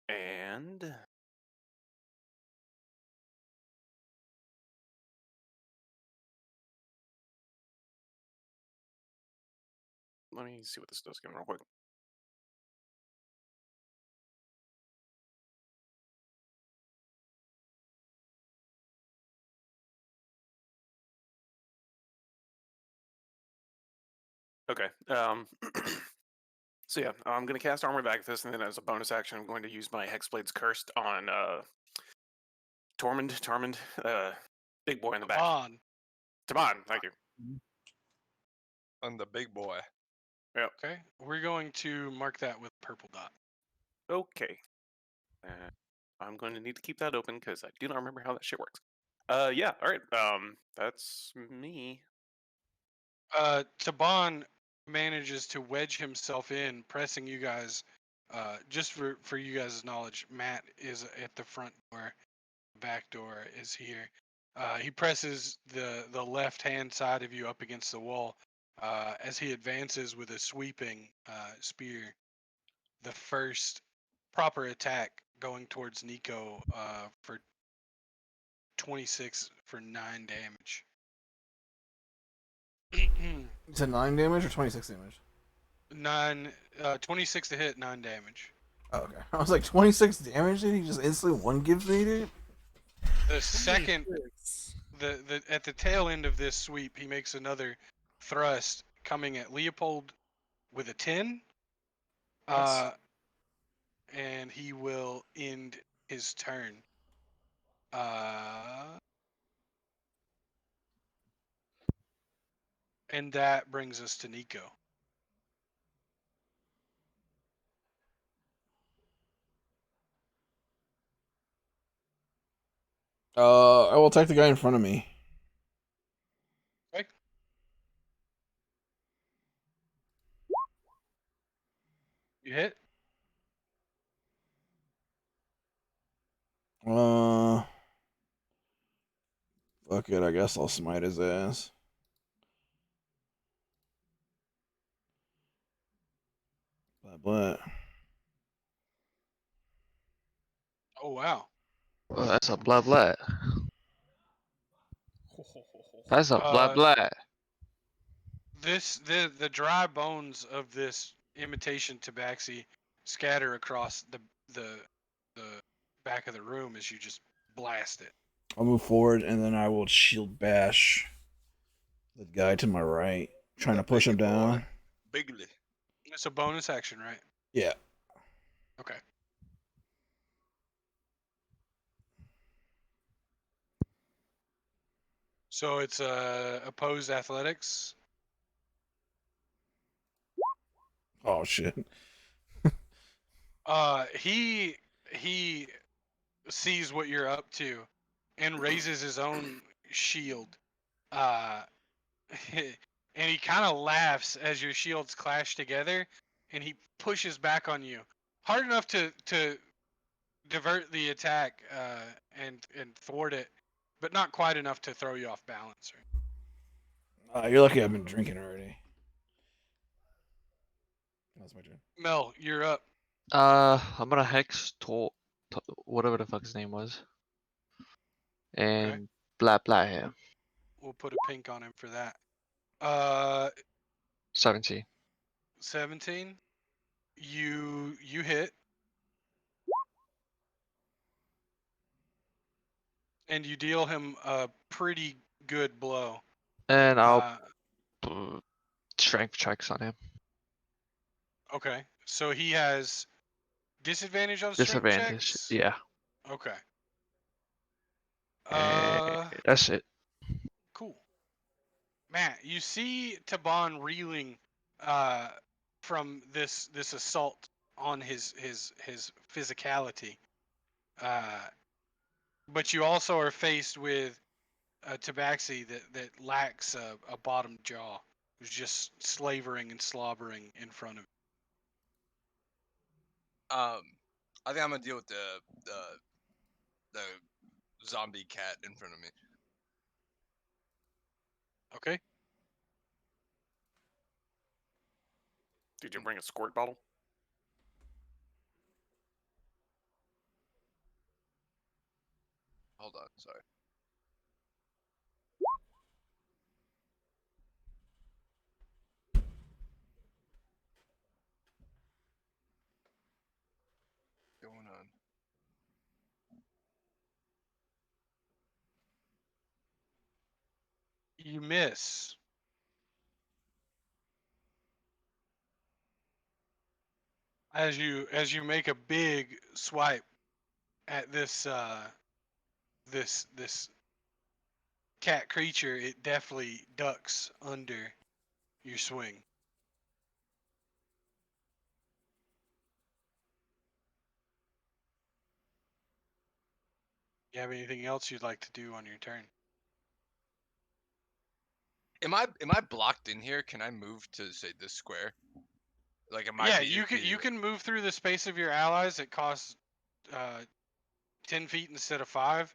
And let me see what this does again real quick. Okay. So yeah, I'm going to cast Armor of Agathis, and then as a bonus action, I'm going to use my Hexblade's Cursed on Tormund, big boy in the back. On. Taban, thank you. On the big boy. Yep. Okay. We're going to mark that with purple dot. Okay. I'm going to need to keep that open because I do not remember how that shit works. Yeah. All right. That's me. Taban manages to wedge himself in, pressing you guys. Just for you guys' knowledge, Matt is at the front door. Back door is here. He presses the left hand side of you up against the wall as he advances with a sweeping spear. The first proper attack going towards Nico for 26 for 9 damage. Is it 9 damage or 26 damage? 26 to hit, 9 damage. Oh, okay. I was like, 26 damage, dude? He just instantly one gives me, dude? The second, the at the tail end of this sweep, he makes another thrust coming at Leopold with a 10. Nice. And he will end his turn. And that brings us to Nico. I will attack the guy in front of me. Okay. You hit? Fuck it, I guess I'll smite his ass. But Oh wow. Well, that's a blah blah. That's a blah blah. The dry bones of this imitation tabaxi scatter across the back of the room as you just blast it. I'll move forward and then I will shield bash the guy to my right, trying to push him down. Bigly. It's a bonus action, right? Yeah. Okay. So it's opposed athletics. Oh shit. He sees what you're up to, and raises his own shield. Uh, and he kind of laughs as your shields clash together, and he pushes back on you hard enough to divert the attack and thwart it, but not quite enough to throw you off balance. You're lucky I've been drinking already. That's my turn. Mel, you're up. I'm gonna hex whatever the fuck his name was, and blah blah him. We'll put a pink on him for that. 17. 17. You hit, and you deal him a pretty good blow. And I'll Uh, strength checks on him. okay, so he has disadvantage on strength Disadvantage. checks. Yeah. Okay. That's it. Cool. Matt, you see Taban reeling from this assault on his physicality. But you also are faced with a Tabaxi that lacks a bottom jaw, who's just slavering and slobbering in front of I think I'm gonna deal with the zombie cat in front of me. Okay. Did you bring a squirt bottle? Hold on, sorry. Going on. You miss. As you make a big swipe at this this cat creature, it definitely ducks under your swing. You have anything else you'd like to do on your turn? Am I blocked in here? Can I move to say this square? Like am I Yeah, be- you can move through the space of your allies. It costs 10 feet instead of 5.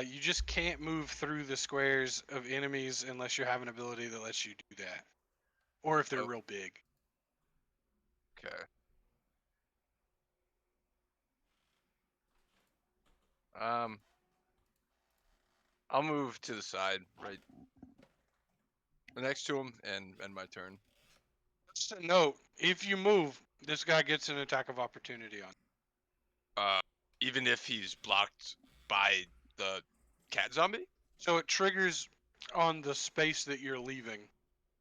You just can't move through the squares of enemies unless you have an ability that lets you do that, or if they're Oh. real big. Okay. I'll move to the side, right next to him, and end my turn. Just a note: if you move, this guy gets an attack of opportunity on. Even if he's blocked by the cat zombie. So it triggers on the space that you're leaving.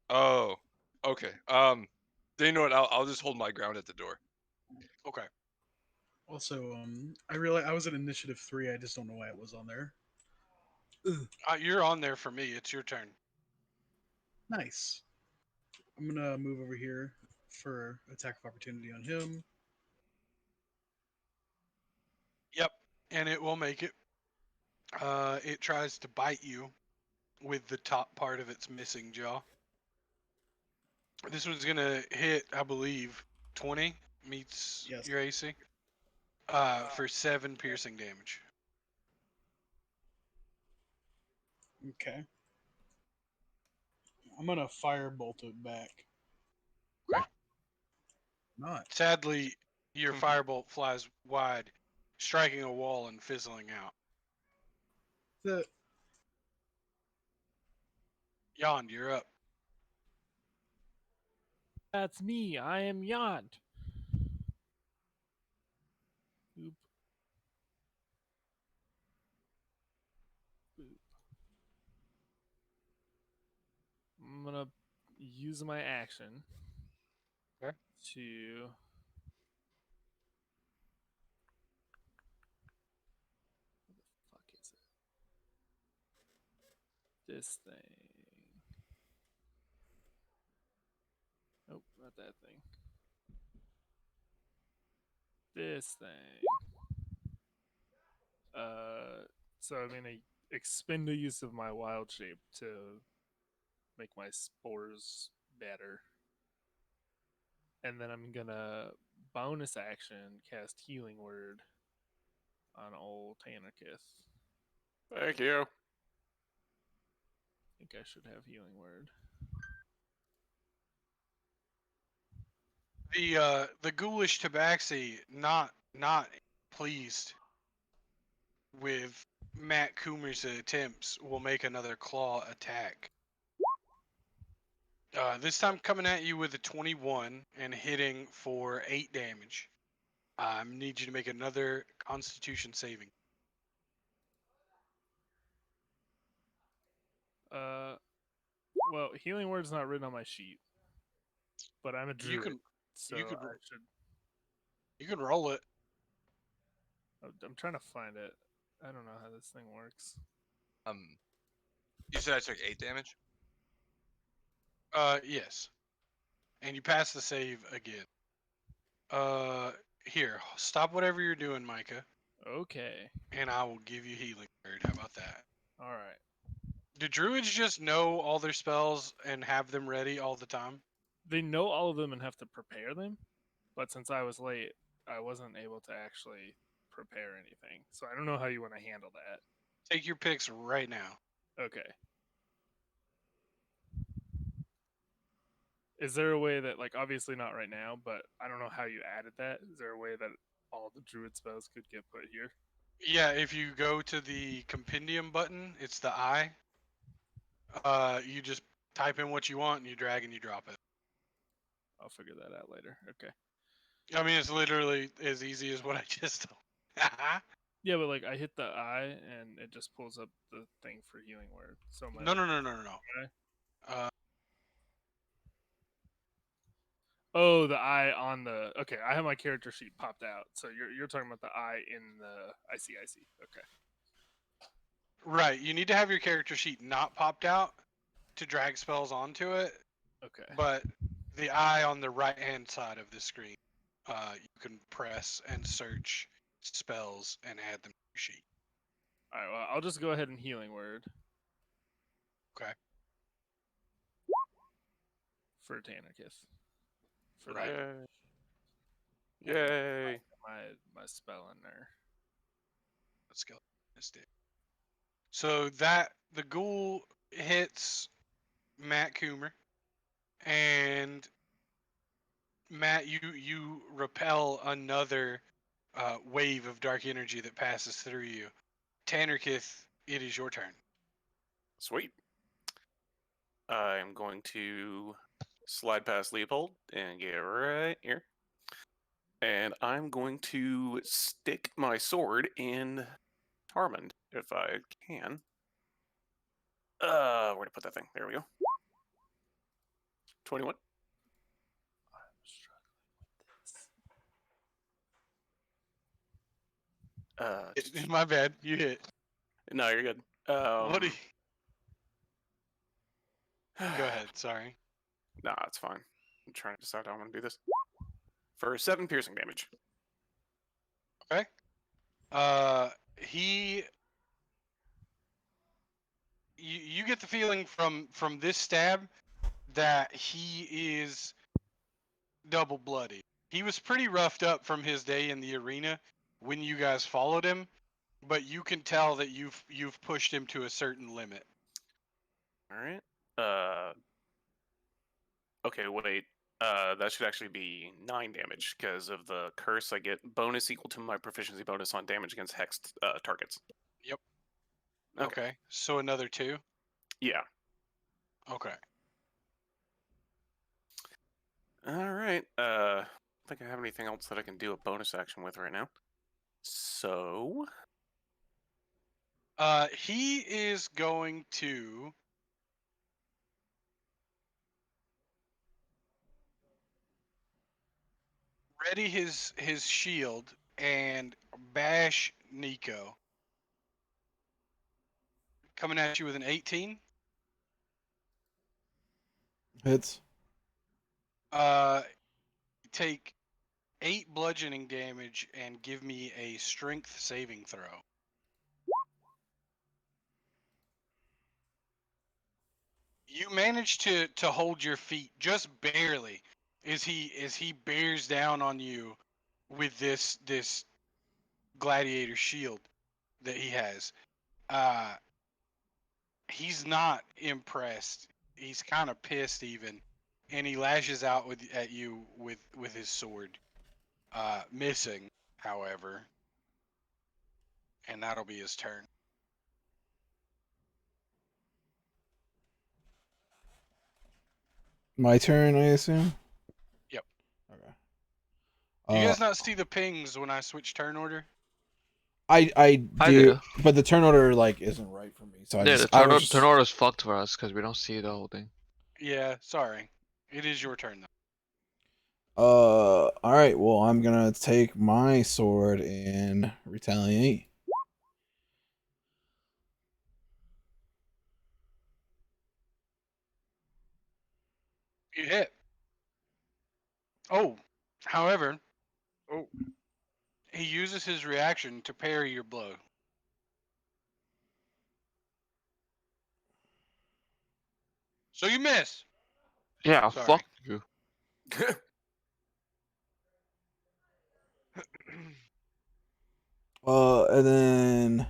Oh, okay. Then you know what? I'll just hold my ground at the door. Okay. Also, I realized I was at initiative 3. I just don't know why it was on there. Ugh, You're on there for me. It's your turn. nice. I'm gonna move over here for attack of opportunity on him. Yep, and it will make it. It tries to bite you with the top part of its missing jaw. This one's gonna hit, I believe, 20 meets Yes. your AC. For 7 piercing damage. Okay. I'm gonna firebolt it back. Okay. Not. Sadly, your firebolt flies wide, striking a wall and fizzling out. The Yond, you're up. That's me. I am Yond. Boop. Boop. I'm gonna use my action Okay. to what the fuck is it? this thing. Nope, not that thing. This thing. So I'm gonna expend a use of my wild shape to make my spores better. And then I'm gonna bonus action cast Healing Word on old Tanakith. Thank you. I think I should have Healing Word. The ghoulish tabaxi not pleased with Matt Coomer's attempts will make another claw attack. This time coming at you with a 21 and hitting for 8 damage. I need you to make another Constitution saving. Well, Healing Word's not written on my sheet, but I'm a druid, can- so you could- I should. You can roll it. I'm trying to find it. I don't know how this thing works. You said I took 8 damage. Yes. And you pass the save again. Here, stop whatever you're doing, Micah, Okay. and I will give you Healing Word. How about that? All right. Do druids just know all their spells and have them ready all the time? They know all of them and have to prepare them, but since I was late, I wasn't able to actually prepare anything. So I don't know how you want to handle that. Take your picks right now. Okay. Is there a way that, like, obviously not right now, but I don't know how you added that. Is there a way that all the druid spells could get put here? Yeah, if you go to the compendium button, it's the I. You just type in what you want and you drag and you drop it. I'll figure that out later. Okay. I mean, it's literally as easy as what I just told. Yeah, but like I hit the I and it just pulls up the thing for Healing Word. So my No. Okay. Uh, Oh, the eye on the. Okay, I have my character sheet popped out. So you're talking about the eye in the. I see. Okay. right. You need to have your character sheet not popped out to drag spells onto it, Okay. but the eye on the right hand side of the screen, you can press and search spells and add them to your sheet. All right. Well, I'll just go ahead and Healing Word Okay. for Tanakith. For Right. that. Yay! My spell in there. Let's go. Let's do. So that the ghoul hits Matt Coomer, and Matt, you repel another wave of dark energy that passes through you. Tannerkith, it is your turn. Sweet. I'm going to slide past Leopold and get right here. And I'm going to stick my sword in Harmond if I can. Where to put that thing? There we go. 21. I'm struggling with this. My bad, you hit. No, you're good. What do you... Go ahead, sorry. Nah, it's fine. I'm trying to decide how I'm going to do this. For 7 piercing damage. Okay. He... You get the feeling from this stab that he is double bloody. He was pretty roughed up from his day in the arena when you guys followed him, but you can tell that you've pushed him to a certain limit. All right. Okay, wait. That should actually be 9 damage because of the curse. I get bonus equal to my proficiency bonus on damage against hexed targets. Yep. Okay. Okay. So another 2. Yeah. Okay. All right. I don't think I have anything else that I can do a bonus action with right now. So He is going to ready his shield and bash Nico. Coming at you with an 18. Hits. Take 8 bludgeoning damage and give me a strength saving throw. You manage to hold your feet just barely as he bears down on you with this gladiator shield that he has. He's not impressed. He's kind of pissed even, and he lashes out at you with his sword, missing, however, and that'll be his turn. My turn, I assume. Yep. Okay. You guys not see the pings when I switch turn order? I I do, do. but the turn order like isn't right for me. So Yeah, the turn order's fucked for us because we don't see the whole thing. Yeah, sorry. It is your turn though. All right. Well, I'm gonna take my sword and retaliate. You hit. Oh, however, Oh, he uses his reaction to parry your blow. So you miss. Yeah, Sorry. fuck you. And then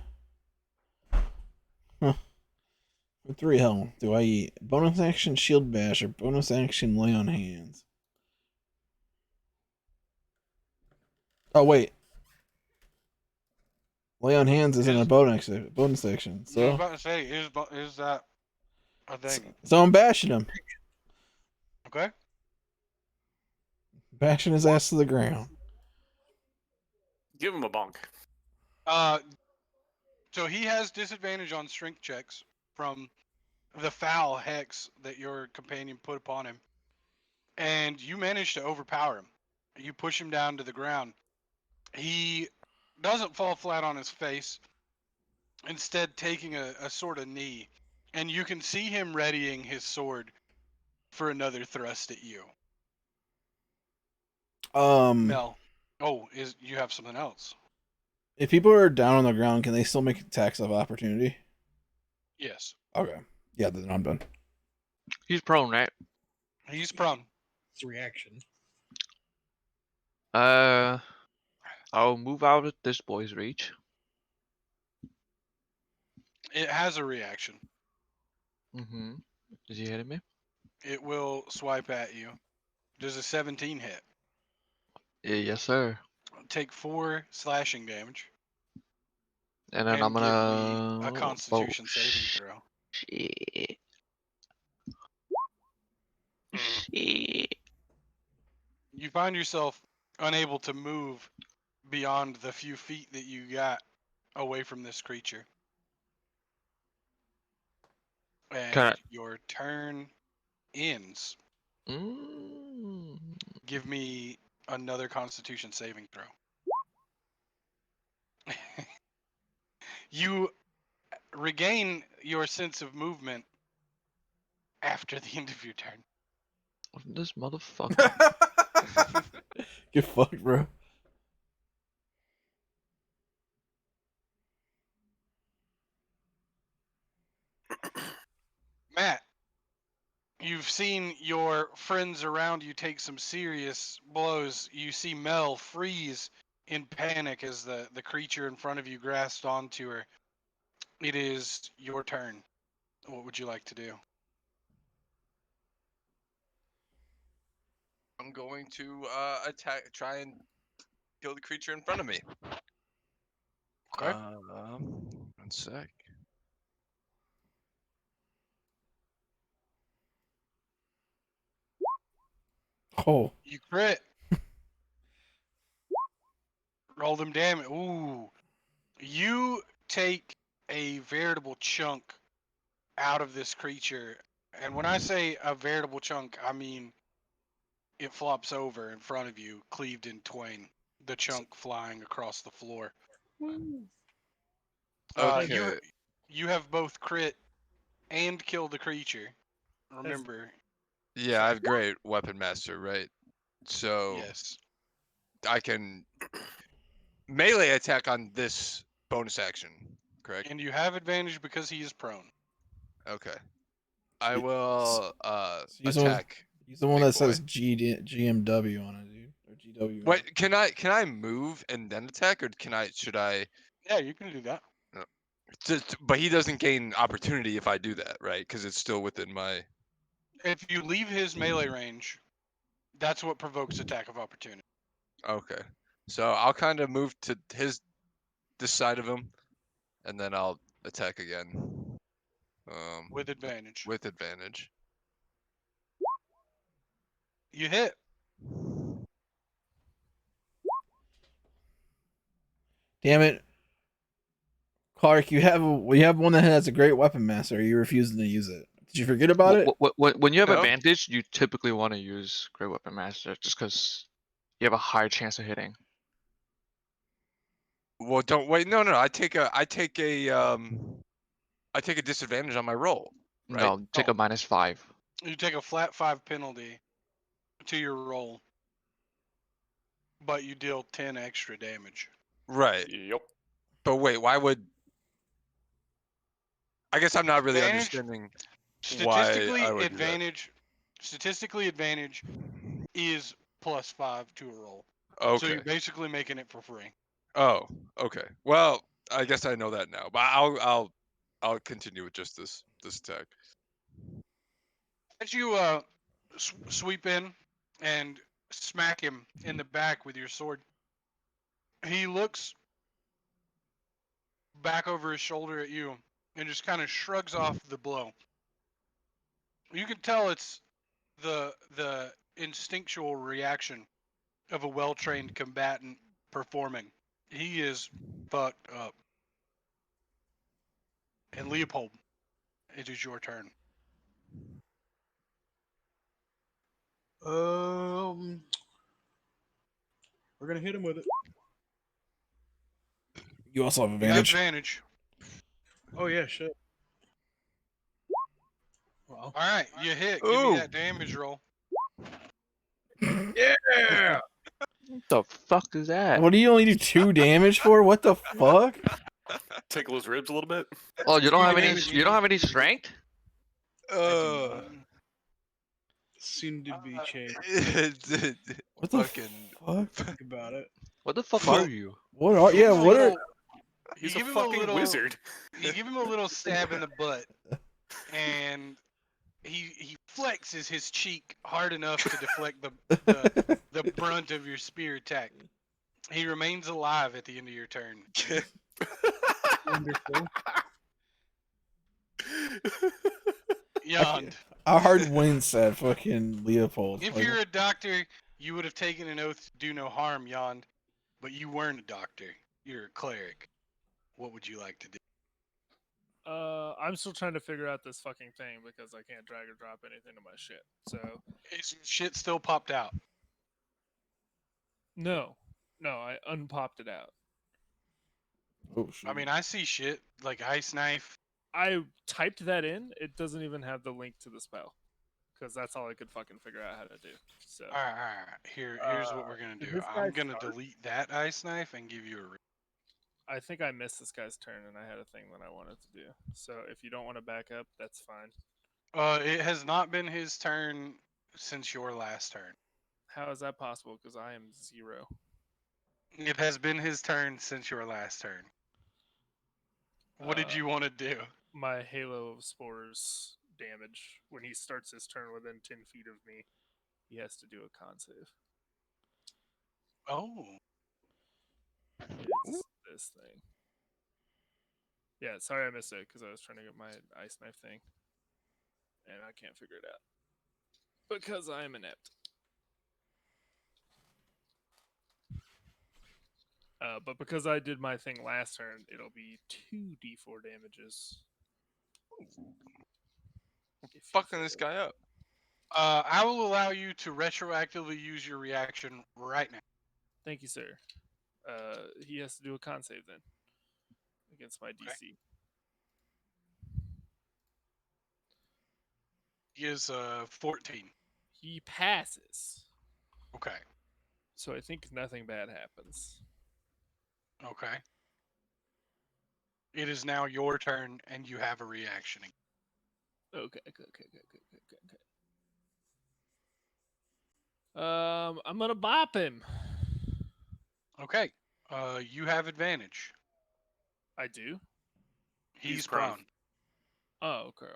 with 3 health, do I eat bonus action shield bash or bonus action lay on hands? Oh wait, lay on hands isn't a bonus action. I was So about to say, is that a thing? so I'm bashing him, Okay. bashing his ass to the ground. Give him a bonk. So he has disadvantage on strength checks from the foul hex that your companion put upon him, and you manage to overpower him. You push him down to the ground. He doesn't fall flat on his face, instead taking a sort of knee, and you can see him readying his sword for another thrust at you. Mel. Oh, you have something else? If people are down on the ground, can they still make attacks of opportunity? Yes. Okay. Yeah, then I'm done. He's prone, right? He's prone. It's a reaction. I'll move out of this boy's reach. It has a reaction. Mm-hmm. Is he hitting me? It will swipe at you. Does a 17 hit? Yes, sir. Take 4 slashing damage. And then I'm And give me gonna a Constitution saving throw. Shit. Shit. You find yourself unable to move beyond the few feet that you got away from this creature. Can And your turn ends. Give me another Constitution saving throw. You regain your sense of movement after the end of your turn. This motherfucker. Get fucked, bro. Matt, you've seen your friends around you take some serious blows. You see Mel freeze in panic as the creature in front of you grasps onto her. It is your turn. What would you like to do? I'm going to try and kill the creature in front of me. Okay. 1 sec. Oh, You crit. Roll them damage. Ooh. You take a veritable chunk out of this creature. And when I say a veritable chunk, I mean it flops over in front of you, cleaved in twain, the chunk flying across the floor. Okay. You have both crit and kill the creature. Remember, Yeah, I have great weapon master, right? So Yes. I can melee attack on this bonus action, correct? And you have advantage because he is prone. Okay. I So- will he's the one- attack. He's the one Big that says boy. GMW on it, dude. Or GW. What can I move and then attack, or should I? Yeah, you can do that. But he doesn't gain opportunity if I do that, right? Because it's still within my. If you leave his melee range, that's what provokes attack of opportunity Okay. So I'll kind of move to this side of him, and then I'll attack again. with advantage. With advantage. You hit. Damn it, Clark! You have one that has a great weapon master. Are you refusing to use it? Did you forget about it? When you have No. advantage, you typically want to use Great Weapon Master just because you have a higher chance of hitting. Well, don't wait. No. I take a disadvantage on my roll. Right? No, take a -5. You take a flat 5 penalty to your roll, but you deal 10 extra damage. Right. Yep. But wait, why would? I guess I'm not really Advantage? understanding why Statistically, I would do that. advantage is +5 to a roll. So Okay. you're basically making it for free. Oh, okay. Well, I guess I know that now. But I'll continue with just this attack. As you sweep in and smack him in the back with your sword, he looks back over his shoulder at you and just kind of shrugs off the blow. You can tell it's the instinctual reaction of a well-trained combatant performing. He is fucked up. And Leopold, it is your turn. We're gonna hit him with it. You also have You advantage. have advantage. Oh yeah, shit. Well, All right, you hit. Give Ooh. me that damage roll. yeah. What the fuck is that? What do you only do 2 damage for? What the fuck? Tickle his ribs a little bit. Oh, you don't have any. damage. You don't have any strength? Seem to be changed. What the Fucking- fuck? Think about it. What the fuck are you? What are? Yeah, Give him a what are? little- He's you a give him fucking little- wizard. You give him a little stab in the butt, and he flexes his cheek hard enough to deflect the brunt of your spear attack. He remains alive at the end of your turn. Wonderful. Yond, I heard Wayne said fucking Leopold. if Like, you're a doctor, you would have taken an oath to do no harm, Yond, but you weren't a doctor. You're a cleric. What would you like to do? I'm still trying to figure out this fucking thing because I can't drag or drop anything to my shit. So Is your shit still popped out? no, I unpopped it out. oh shit. I mean, I see shit like ice knife. I typed that in. It doesn't even have the link to the spell because that's all I could fucking figure out how to do. So All right. Here's what we're gonna did do. this I'm guy gonna start? delete that ice knife and give you a. I think I missed this guy's turn and I had a thing that I wanted to do. So if you don't want to back up, that's fine. It has not been his turn since your last turn. How is that possible? Because I am 0. It has been his turn since your last turn. What did Uh, you want to do? My Halo of Spores damage when he starts his turn within 10 feet of me, he has to do a con save. Oh, It's this thing. Yeah, sorry I missed it because I was trying to get my ice knife thing, and I can't figure it out because I am inept. But because I did my thing last turn, it'll be 2d4 damages. Fucking this guy up. I will allow you to retroactively use your reaction right now. Thank you, sir. He has to do a con save then against my DC. He is 14. He passes. Okay. So I think nothing bad happens. Okay. It is now your turn, and you have a reaction. Okay. I'm gonna bop him. Okay. You have advantage. I do. He's prone. prone. Oh, okay.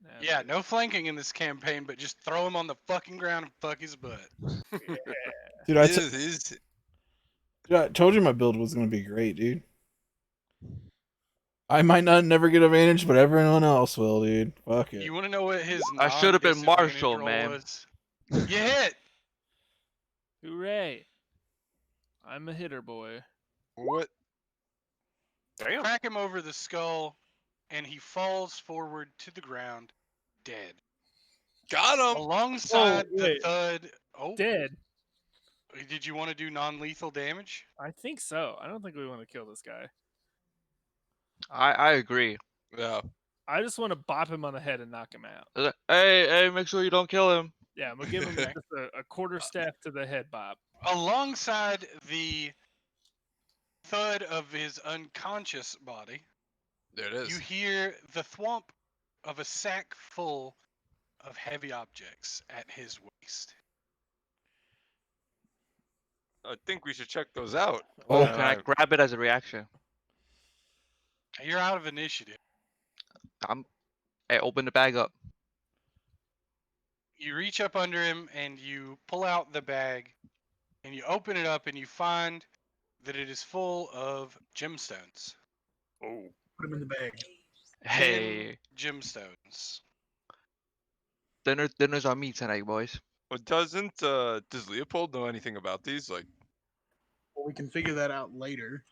Now Yeah, get- no flanking in this campaign, but just throw him on the fucking ground and fuck his butt. Dude, I told you my build was gonna be great, dude. I might not never get advantage, but everyone else will, dude. Fuck it. You want to know what his I should have been non-disadvantage Marshall, roll man. was? You hit. Hooray! I'm a hitter boy. What? Damn. Crack him over the skull, and he falls forward to the ground, dead. Got him. Alongside the wait. thud. Oh, Dead. did you want to do non-lethal damage? I think so. I don't think we want to kill this guy. I agree. Yeah. I just want to bop him on the head and knock him out. Hey, make sure you don't kill him. Yeah, I'm gonna give him Okay. just a quarter staff to the head bop. Alongside the thud of his unconscious body, There it is. you hear the thwomp of a sack full of heavy objects at his waist. I think we should check those out. Oh, Can I grab it as a reaction? You're out of initiative. Hey, open the bag up. You reach up under him and you pull out the bag and you open it up and you find that it is full of gemstones. Oh. Put him in the bag. Hey, 10 gemstones. dinner's on me tonight, boys. But does Leopold know anything about these? Like, Well, we can figure that out later.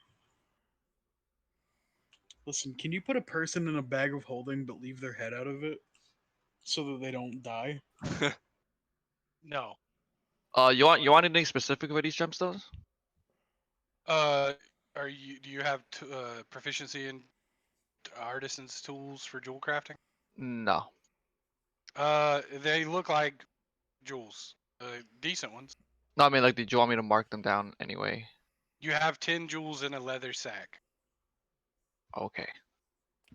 Listen, can you put a person in a bag of holding but leave their head out of it so that they don't die? No. You want anything specific for these gemstones? Do you have proficiency in artisan's tools for jewel crafting? No. They look like jewels. Decent ones. No, I mean, like, did you want me to mark them down anyway? You have 10 jewels in a leather sack. Okay.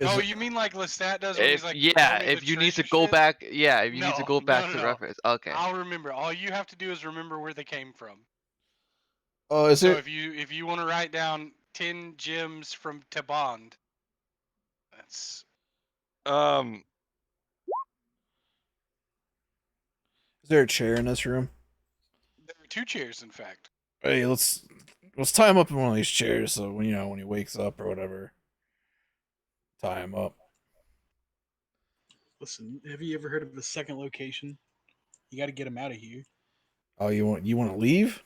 Oh, you mean like Lestat does when If he's like, "Throw me the if you need to treasure go shit"? back, if you need to No, go back no, to no. reference. Okay. I'll remember. All you have to do is remember where they came from. Oh, is So it? if you want to write down 10 gems from Taband, that's Is there a chair in this room? there are 2 chairs in fact. Hey, let's tie him up in one of these chairs so when when he wakes up or whatever, tie him up. Listen, have you ever heard of the second location? You got to get him out of here. Oh, you want to leave?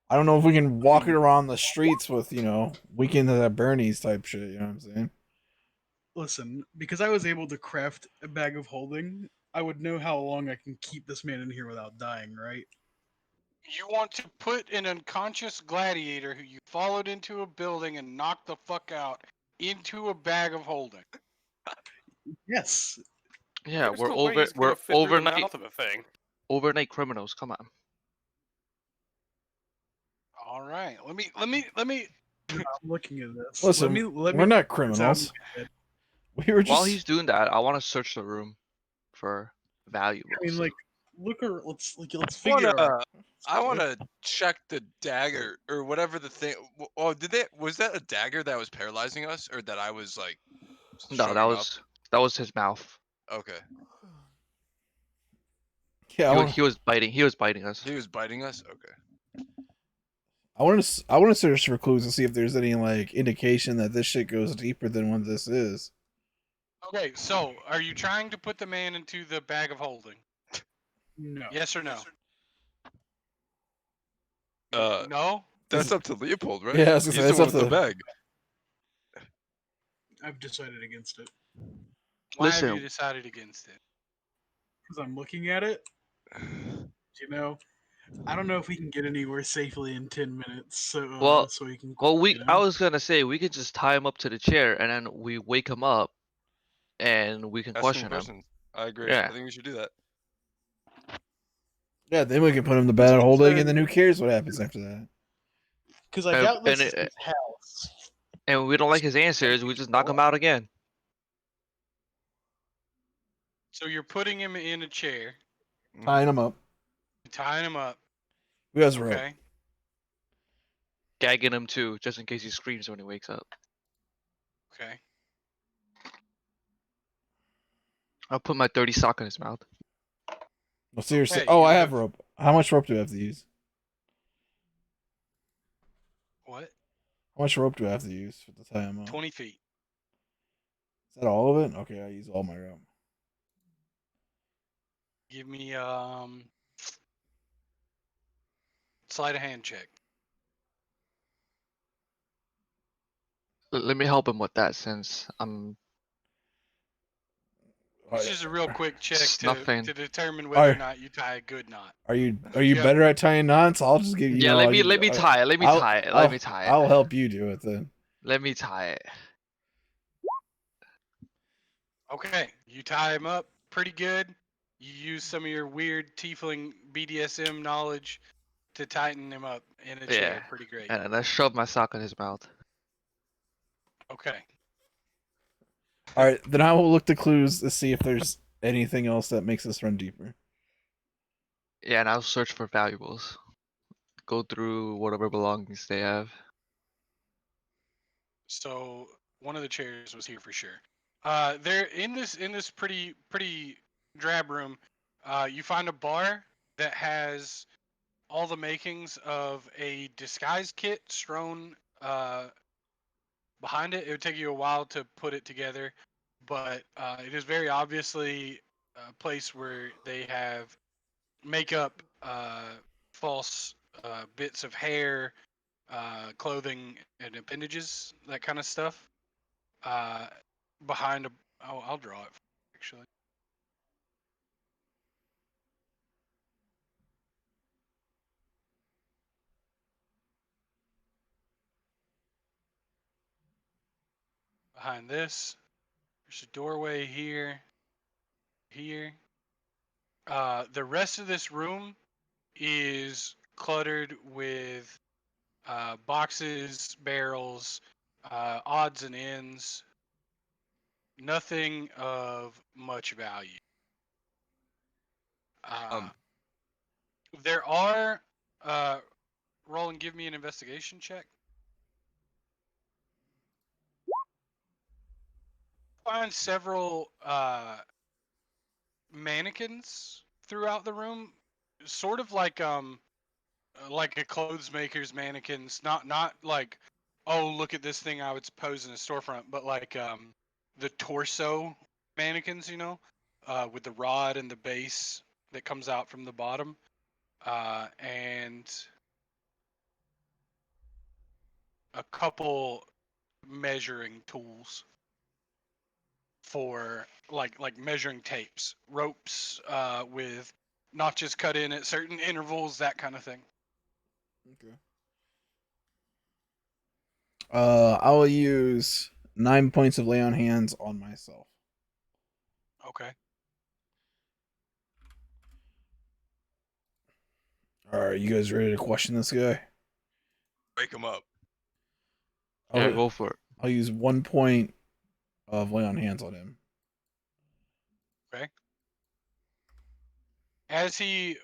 I don't know if we can walk it around the streets with weekend at Bernie's type shit. You know what I'm saying? Listen, because I was able to craft a bag of holding, I would know how long I can keep this man in here without dying, right? You want to put an unconscious gladiator who you followed into a building and knocked the fuck out into a bag of holding. Yes. Yeah, There's no way he's gonna we're fit through the overnight mouth of a thing. criminals. Come on. All right. Let me I'm looking at this. Listen, let me we're not put this out in criminals. my head. We were just. While he's doing that, I want to search the room for valuables. I mean, like, let's figure out. I want to check the dagger or whatever the thing. Oh, was that a dagger that was paralyzing us, or that I was like? no, strung that him was his mouth. up? Okay. Yeah, He was biting. He was biting us. He was biting us. Okay. I want to search for clues to see if there's any like indication that this shit goes deeper than what this is. Okay, so are you trying to put the man into the bag of holding? No. Yes or no? No. That's up to Leopold, right? Yeah, I was He's gonna say, the it's one up with the to- bag. I've decided against it Why Listen. have you decided against it? because I'm looking at it. I don't know if we can get anywhere safely in 10 minutes. So, so we can. I was gonna say we could just tie him up to the chair and then we wake him up and we can Ask him question him. questions. I agree. Yeah. I think we should do that. Yeah, then we can put him to Which bed means holding, that- and then who cares what happens after that? Because I And- doubt this and is it- his house. And we don't like his answers, we just knock him out again. So you're putting him in a chair, Tying him up. tying him up. Who has rope? Okay. Gagging him too, just in case he screams when he wakes up. Okay. I'll put my dirty sock in his mouth. No, seriously. Hey, Oh, you I have have- rope. How much rope do I have to use? What? How much rope do I have to use to tie him up? 20 feet. Is that all of it? Okay, I use all my rope. Give me sleight of hand check. Let me help him with that since I'm It's just a real quick check Snuffing. to determine whether or Alright. not you tie a good knot. Are you Yeah. better at tying knots? I'll just give you. yeah. know, Let I'll me give- let me tie it. Let me I'll- tie it. I'll- Let me tie it. I'll help you do it then. Let me tie it. Okay, you tie him up pretty good. You use some of your weird tiefling BDSM knowledge to tighten him up in a chair. Yeah. Pretty great. And I shove my sock in his mouth. Okay. All right, then I will look the clues to see if there's anything else that makes us run deeper. Yeah, and I'll search for valuables. Go through whatever belongings they have. So one of the chairs was here for sure. There in this pretty drab room, you find a bar that has all the makings of a disguise kit strewn behind it. It would take you a while to put it together, but it is very obviously a place where they have makeup, false bits of hair, clothing, and appendages, that kind of stuff. Behind a, oh, I'll draw it actually. Behind this, there's a doorway here. The rest of this room is cluttered with boxes, barrels, odds and ends. Nothing of much value. There are. Roll and give me an investigation check. Find several mannequins throughout the room, sort of like a clothes maker's mannequins, not like, oh, look at this thing I would suppose in a storefront, but like the torso mannequins, you know, with the rod and the base that comes out from the bottom, and a couple measuring tools for like measuring tapes, ropes with notches cut in at certain intervals, that kind of thing. Okay. I will use 9 points of lay on hands on myself. Okay. All right, you guys ready to question this guy? Break him up. Yeah, I'll, go for it. I'll use 1 point of lay on hands on him. As he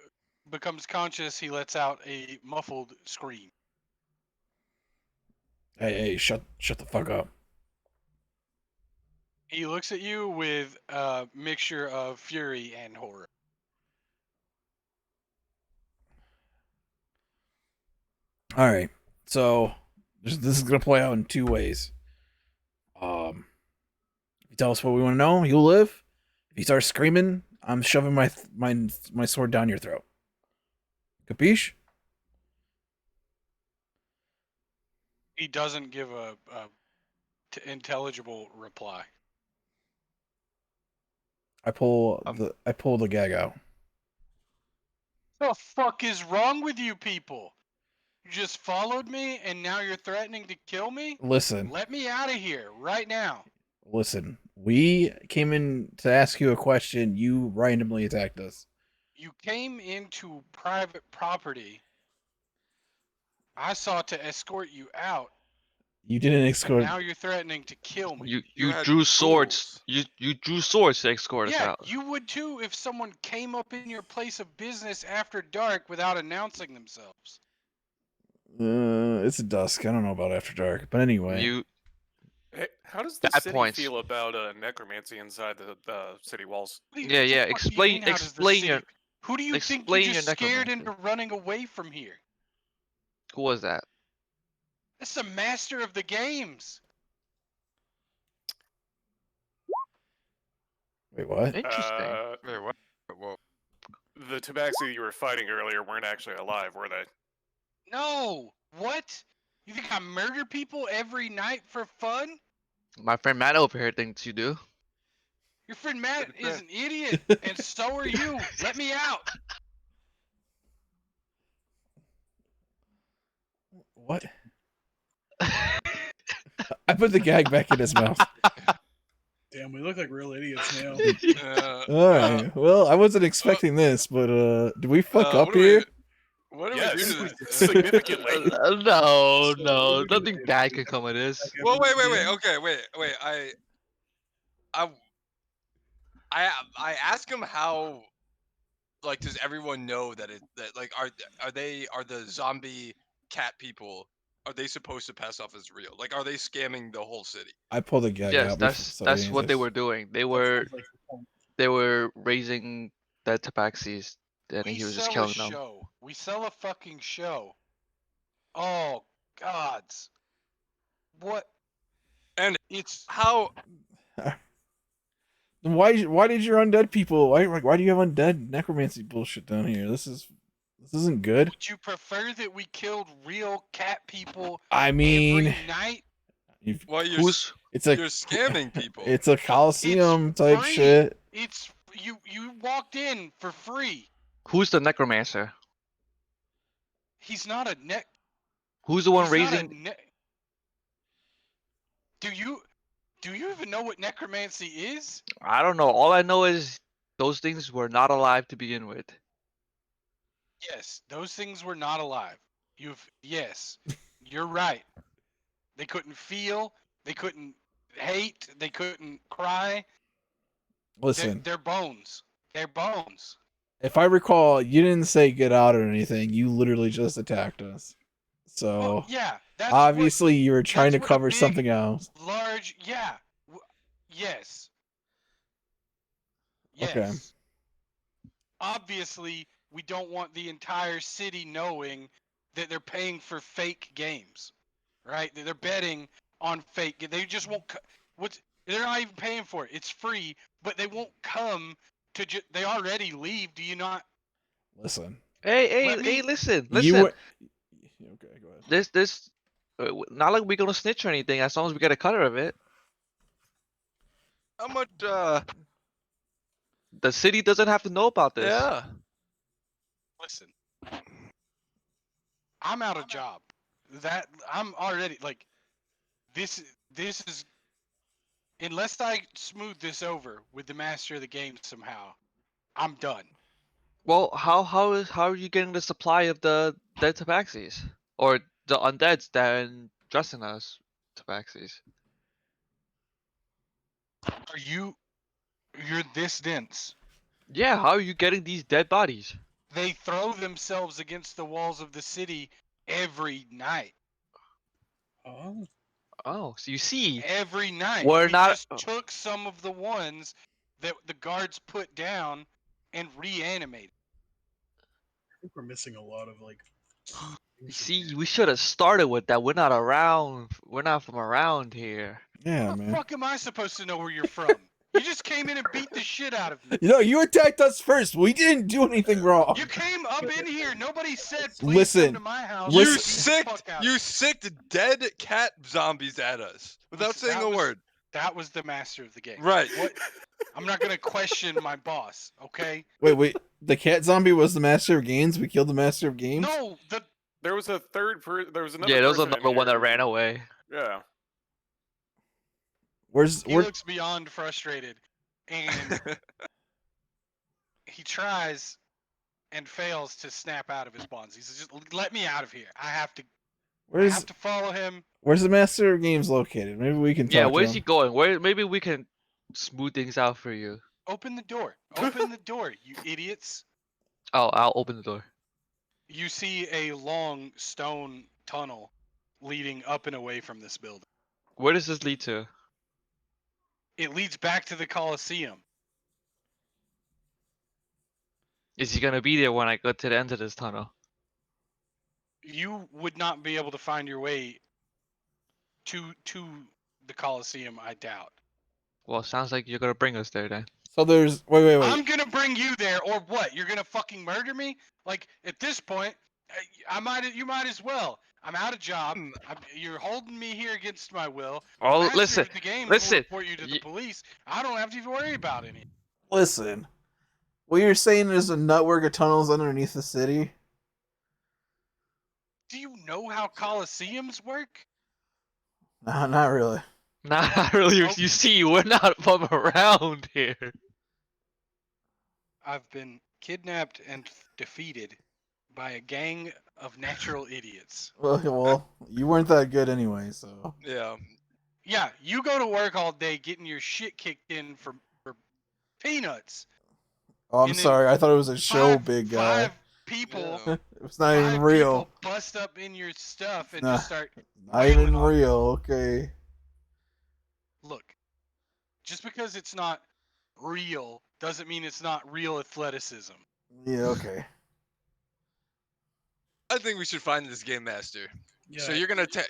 becomes conscious, he lets out a muffled scream. Hey, shut the fuck up. He looks at you with a mixture of fury and horror. All right, so this is gonna play out in 2 ways. If you tell us what we want to know, you'll live. If you start screaming, I'm shoving my sword down your throat. Capiche? He doesn't give a intelligible reply. I pull the gag out. The fuck is wrong with you people? You just followed me and now you're threatening to kill me? Listen, Let me out of here right now. listen. We came in to ask you a question. You randomly attacked us. You came into private property. I sought to escort you out. You didn't And escort. now you're threatening to kill me. You You had drew swords. tools. You drew swords to escort us Yeah, out. you would too if someone came up in your place of business after dark without announcing themselves. It's dusk. I don't know about after dark, but anyway. You Hey, how does the Bad city points. feel about necromancy inside the city walls? What Yeah, the yeah, fuck do you mean, how does the explain city- your- Who do you think you explain your just scared necromancy. into running away from here? Who was that? That's the master of the games. Wait, what? Interesting. Wait, what? Whoa. The tabaxi you were fighting earlier weren't actually alive, were they? No. What? You think I murder people every night for fun? My friend Matt over here thinks you do. Your friend Matt Good is friend. an idiot, and so are you. Let me out. What? I put the gag back in his mouth. Damn, we look like real idiots now. All right. Well, I wasn't expecting this, but did we fuck up what do here? What do Yes, we do to this? significantly. No, So, no, what do we nothing do? bad can come of this. Well, wait. Okay, wait. I ask him how. Like, does everyone know that like are the zombie cat people? Are they supposed to pass off as real? Like, are they scamming the whole city? I pulled the gag Yes, out. that's what they were doing. They That were sounds like the point. they were raising the tabaxis, and We he was just sell a killing them. show. We sell a fucking show. Oh, gods. What? And It's how? Why did your undead people? Why do you have undead necromancy bullshit down here? This isn't good. Would you prefer that we killed real cat people I mean, every night? Well, Who's it's a you're scamming people. it's a coliseum type free. shit. It's you walked in for free. who's the necromancer? He's not a neck. Who's the one He's not a raising? Do you even know what necromancy is? I don't know. All I know is those things were not alive to begin with. Yes, those things were not alive. Yes, you're right. They couldn't feel. They couldn't hate. They couldn't cry. Listen, They're bones. They're bones. if I recall, you didn't say get out or anything. You literally just attacked us. So Well, yeah, that's obviously you were trying to that's what a cover big- something else. large. Yeah. Yes. Okay. Yes. Obviously, we don't want the entire city knowing that they're paying for fake games, right? That they're betting on fake. They just won't. They're not even paying for it. It's free, but they won't come to. They already leave. Do you not? Listen, Hey, Let me- listen. you were. Okay, go ahead. This, not like we're gonna snitch or anything. As long as we get a cutter of it. How much? The city doesn't have to know about this. Yeah. Listen. I'm out of job. That I'm already like. This is. Unless I smooth this over with the master of the game somehow, I'm done. Well, how are you getting the supply of the dead tabaxis or the undeads that are dressing as tabaxis? You're this dense. Yeah, how are you getting these dead bodies? They throw themselves against the walls of the city every night. Oh, Oh, so you see, Every night. We're we not- just took some of the ones that the guards put down and reanimated. I think we're missing a lot of like. key you things see, here. we should have started with that. We're not around. We're not from around here. Yeah, How the man. fuck am I supposed to know where you're from? You just came in and beat the shit out of me. You know, you attacked us first. We didn't do anything wrong. You came up in here. Nobody said, please Listen, come to my house. You and beat the sicked. fuck out of You me." sicked dead cat zombies at us without Listen, saying that a was- word. That was the master of the game. Right. What? I'm not gonna question my boss, okay? Wait. The cat zombie was the master of games. We killed the master of games. No, There was a third. There was another. Yeah, there was person in another one that here. ran away. Yeah. He looks beyond frustrated, and he tries and fails to snap out of his bonds. He says, "Just let me out of here. I have to follow him." Where's the Master of Games located? Maybe we can talk Yeah, to where's him. he going? Where maybe we can smooth things out for you. Open the door. Open the door, you idiots. Oh, I'll open the door. You see a long stone tunnel leading up and away from this building. Where does this lead to? It leads back to the Colosseum. Is he gonna be there when I go to the end of this tunnel? You would not be able to find your way to the Colosseum, I doubt. Well, sounds like you're gonna bring us there then. So there's wait. I'm gonna bring you there, or what? You're gonna fucking murder me? Like at this point, you might as well. I'm out of job. You're holding me here against my will. Oh, Master listen, of the game listen. will report you to the police. I don't have to worry about any. Listen. What you're saying is a network of tunnels underneath the city? Do you know how Colosseums work? No, not really. Not really. Nope. You see, we're not from around here. I've been kidnapped and defeated by a gang of natural idiots. Well, you weren't that good anyway, so. Yeah. Yeah, you go to work all day getting your shit kicked in for peanuts. Oh, I'm And then sorry. I thought it was a show, big guy. Five people, Yeah. It was not even five real. people bust up in your stuff and Nah. just start. Not even wailing on you. real. Okay. Look, just because it's not real doesn't mean it's not real athleticism. Yeah. Okay. I think we should find this game master. Yeah, So you're gonna take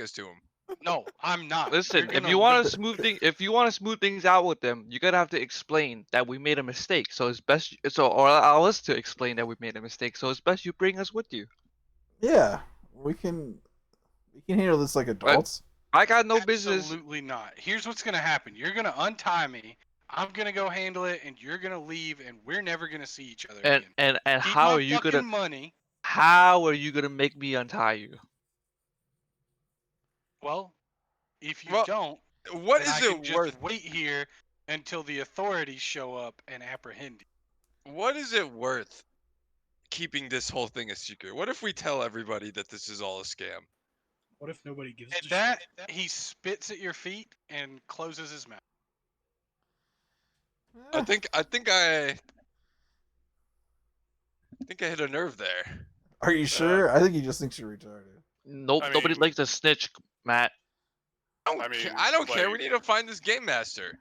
us to him. No, I'm not. Listen, You're if gonna you want to leave. smooth things out with them, you're gonna have to explain that we made a mistake. So it's best, or allow us to explain that we made a mistake. So it's best you bring us with you. Yeah. We can handle this like adults. I got no business. Absolutely not. Here's what's gonna happen. You're gonna untie me. I'm gonna go handle it, and you're gonna leave, and we're never gonna see each other And again. and Keep how my are you fucking gonna money? how are you gonna make me untie you? Well, if you Well, don't, What then is I can it just worth? wait here until the authorities show up and apprehend you. What is it worth keeping this whole thing a secret? What if we tell everybody that this is all a scam? what if nobody gives At a that, shit? he spits at your feet and closes his mouth. I think I hit a nerve there. Are you sure? I think he just thinks you're retarded. Nope, I nobody mean- likes to snitch, Matt. I don't care. We like, need to find this game master.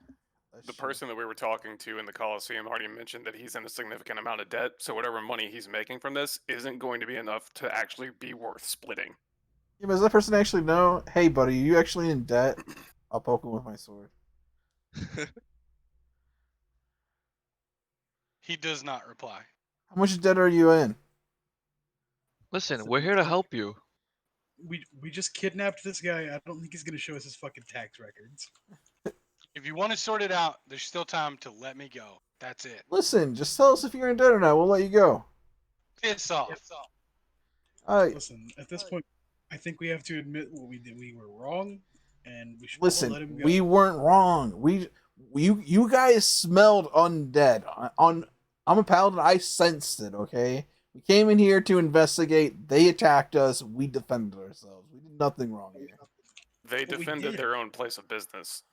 That's The true. person that we were talking to in the Coliseum already mentioned that he's in a significant amount of debt, so whatever money he's making from this isn't going to be enough to actually be worth splitting. Yeah, but does that person actually know? Hey, buddy, are you actually in debt? I'll poke him with my sword. He does not reply. How much debt are you in? Listen, we're here to help you. We just kidnapped this guy. I don't think he's gonna show us his fucking tax records. If you want to sort it out, there's still time to let me go. That's it. Listen, just tell us if you're in debt or not. We'll let you go. Piss off. Alright, Listen, at this point, I think we have to admit what we did. We were wrong, and we should let him listen, go. we weren't wrong. You guys smelled undead. I'm a paladin. I sensed it. Okay, we came in here to investigate. They attacked us. We defended ourselves. We did nothing wrong here. They But we defended did. their own place of business.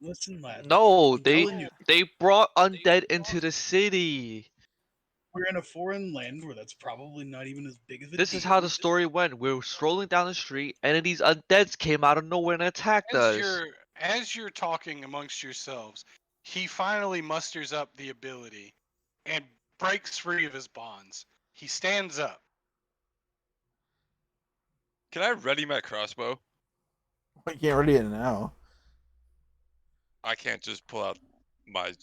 Listen, lad. No, I'm telling you, they brought undead into the city. we're in a foreign land where that's probably not even as big of a This is deal. how the story went. We were strolling down the street, and then these undeads came out of nowhere and attacked us. As you're talking amongst yourselves, he finally musters up the ability and breaks free of his bonds. He stands up. Can I ready my crossbow? I can't ready it now. I can't just pull out my.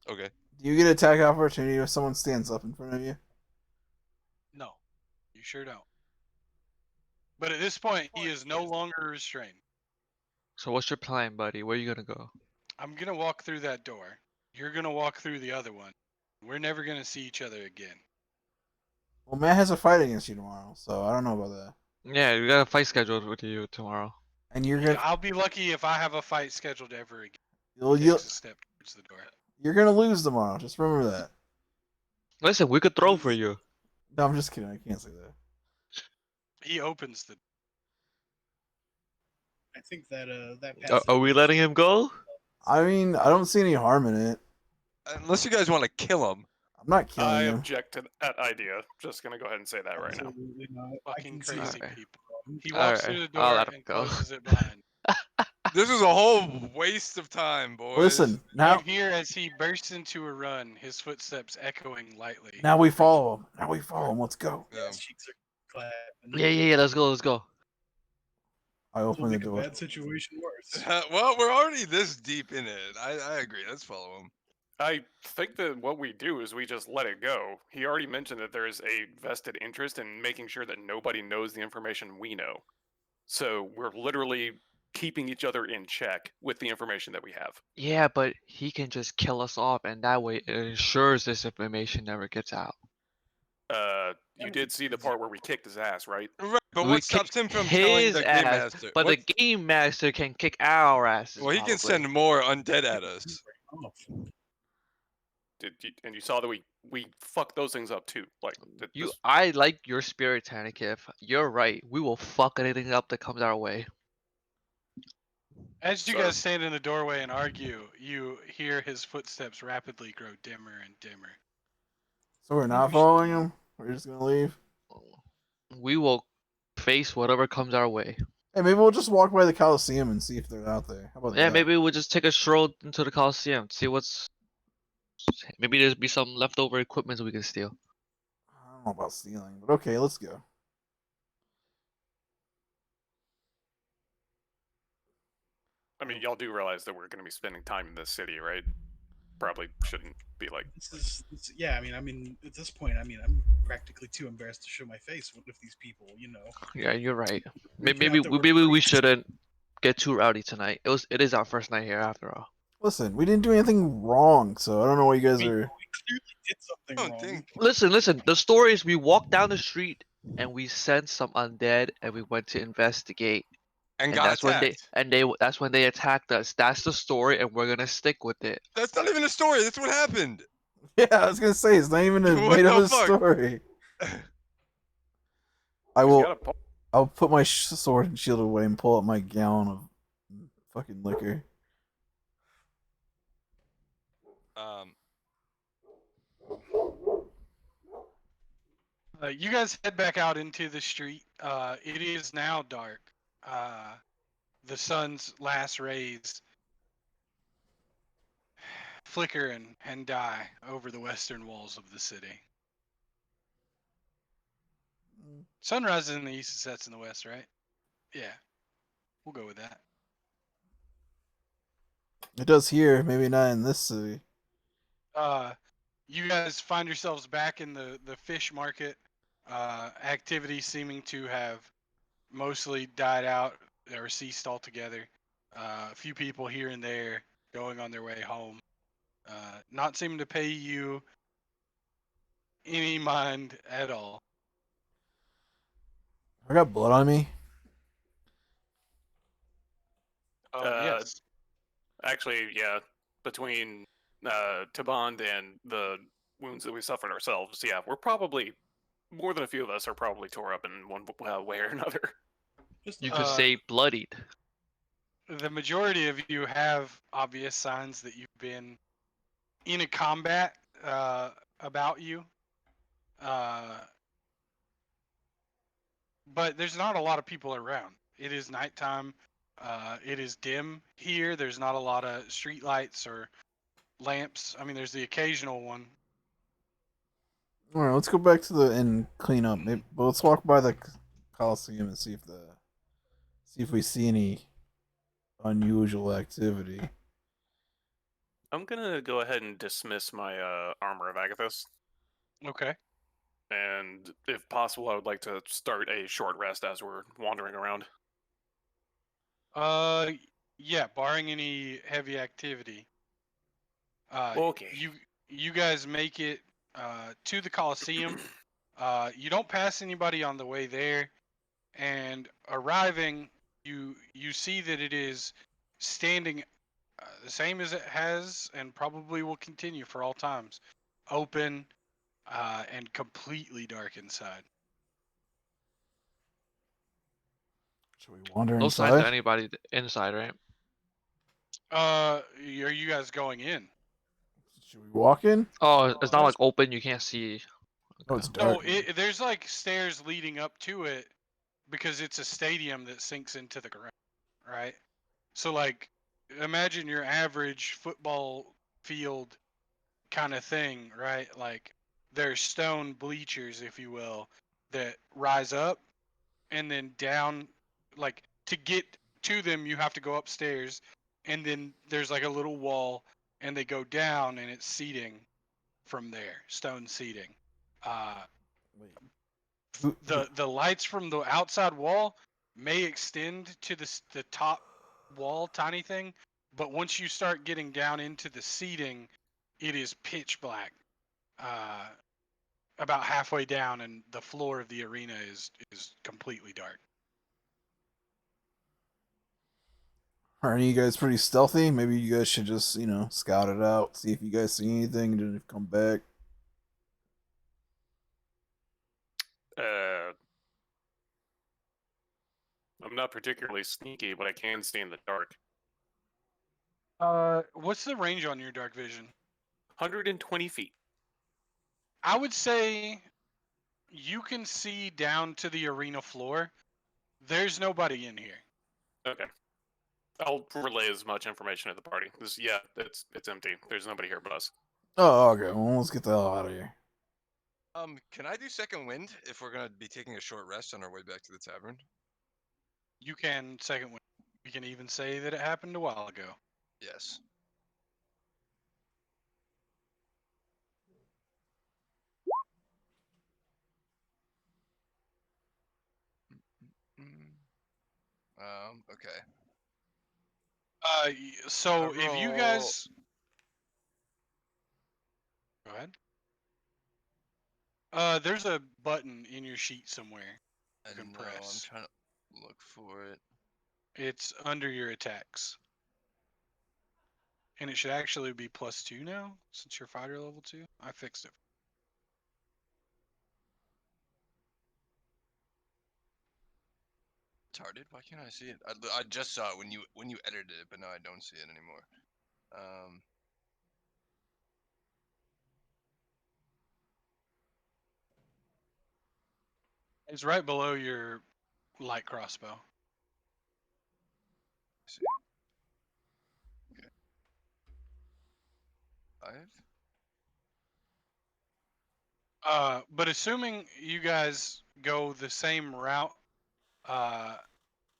Okay. Do you get attack opportunity if someone stands up in front of you? No, you sure don't. But at this point, he is no longer restrained. So what's your plan, buddy? Where you gonna go? I'm gonna walk through that door. You're gonna walk through the other one. We're never gonna see each other again. Well, Matt has a fight against you tomorrow, so I don't know about that. Yeah, we got a fight scheduled with you tomorrow. And you're Yeah, gonna I'll be lucky if I have a fight scheduled ever again. you'll, He you'll, takes a step towards the door. you're gonna lose tomorrow. Just remember that. Listen, we could throw for you. No, I'm just kidding. I can't say that. He opens the. I think that that Are passage. we is- letting him go? I mean, I don't see any harm in it. Unless you guys want to kill him. I'm not killing I him. object to that idea. Just gonna go ahead and say that right now. Absolutely not. I Fucking can see crazy Alright. people. He All walks right, through the I'll door let him and go. closes it behind. This is a whole waste of time, boys. Listen, now You hear as he bursts into a run, his footsteps echoing lightly. now we follow him. Now we follow him. Let's go. Yeah. His cheeks are clapping. Yeah. Let's go. Let's go. I This will open the make a door. bad situation worse. Well, we're already this deep in it. I agree. Let's follow him. I think that what we do is we just let it go. He already mentioned that there is a vested interest in making sure that nobody knows the information we know. So we're literally keeping each other in check with the information that we have. Yeah, but he can just kill us off, and that way it ensures this information never gets out. You did see the part where we kicked his ass, right? Right, but We what stops kick him from killing his the game ass, master? but What- the game master can kick our asses. well, he can probably. send more undead at us. And you saw that we fucked those things up too. Like You, this- I like your spirit, Tanikiv. You're right. We will fuck anything up that comes our way. As you So- guys stand in the doorway and argue, you hear his footsteps rapidly grow dimmer and dimmer. So we're not following him. We're just gonna leave. We will face whatever comes our way. Hey, maybe we'll just walk by the Coliseum and see if they're out there. How about Yeah, that? maybe we'll just take a stroll into the Coliseum, see what's. Maybe there's be some leftover equipment we can steal. I don't know about stealing, but okay, let's go. I mean, y'all do realize that we're going to be spending time in this city, right? Probably shouldn't be like. This, yeah. I mean, at this point, I'm practically too embarrassed to show my face. What if these people, Yeah, you're right. Making Maybe out that we're maybe we priests. shouldn't get too rowdy tonight. It is our first night here after all. Listen, we didn't do anything wrong, so I don't know why you guys we are. clearly did something I don't wrong. think. Listen. The story is we walked down the street and we sensed some undead and we went to investigate. And And got that's when attacked. that's when they attacked us. That's the story, and we're gonna stick with it. That's not even a story. That's what happened. Yeah, I was gonna say it's not even a What made up the a fuck? story. I He's will. got a po- I'll put my sword and shield away and pull up my gallon of fucking liquor. You guys head back out into the street. It is now dark. The sun's last rays flicker and die over the western walls of the city. Sun rises in the east and sets in the west, right? Yeah. We'll go with that. It does here, maybe not in this city. You guys find yourselves back in the fish market. Activity seeming to have mostly died out or ceased altogether. A few people here and there going on their way home. Not seeming to pay you any mind at all. I got blood on me. Yes. Actually, yeah. Between Taband and the wounds that we suffered ourselves, yeah, we're probably more than a few of us are probably tore up in one way or another. Just You could say bloodied. The majority of you have obvious signs that you've been in a combat about you. But there's not a lot of people around. It is nighttime. It is dim here. There's not a lot of street lights or lamps. I mean, there's the occasional one. All right, let's go back to the and clean up. Maybe, but let's walk by the Coliseum and see if we see any unusual activity. I'm gonna go ahead and dismiss my armor of Agathis, Okay. and if possible, I would like to start a short rest as we're wandering around. Yeah, barring any heavy activity. Okay. You guys make it to the Coliseum. You don't pass anybody on the way there, and arriving, you see that it is standing the same as it has and probably will continue for all times, open and completely dark inside. Should we wander No signs of inside? anybody inside, right? Are you guys going in? Should we walk in? Oh, it's not That's- like open. You can't see. Oh, it's Okay. No, dark. there's like stairs leading up to it because it's a stadium that sinks into the ground, right? So like, imagine your average football field kind of thing, right? Like, there's stone bleachers, if you will, that rise up and then down. Like, to get to them, you have to go upstairs, and then there's like a little wall, and they go down, and it's seating from there, stone seating. Uh, the lights from the outside wall may extend to the top wall, tiny thing, but once you start getting down into the seating, it is pitch black. About halfway down, and the floor of the arena is completely dark. Are any of you guys pretty stealthy? Maybe you guys should just, scout it out, see if you guys see anything, and then come back. I'm not particularly sneaky, but I can stay in the dark. What's the range on your dark vision? 120 feet. I would say you can see down to the arena floor. There's nobody in here. Okay. I'll relay as much information to the party. It's empty. There's nobody here but us. Oh, okay. Well, let's get the hell out of here. Can I do second wind if we're gonna be taking a short rest on our way back to the tavern? You can second wind. You can even say that it happened a while ago. Yes. Okay. So I if you roll- guys go ahead. There's a button in your sheet somewhere. I can know. I'm press. trying to look for it. It's under your attacks. And it should actually be +2 now, since you're fighter level 2. I fixed it. Retarded? Why can't I see it? I just saw it when you edited it, but now I don't see it anymore. It's right below your light crossbow. See. Okay. 5. But assuming you guys go the same route,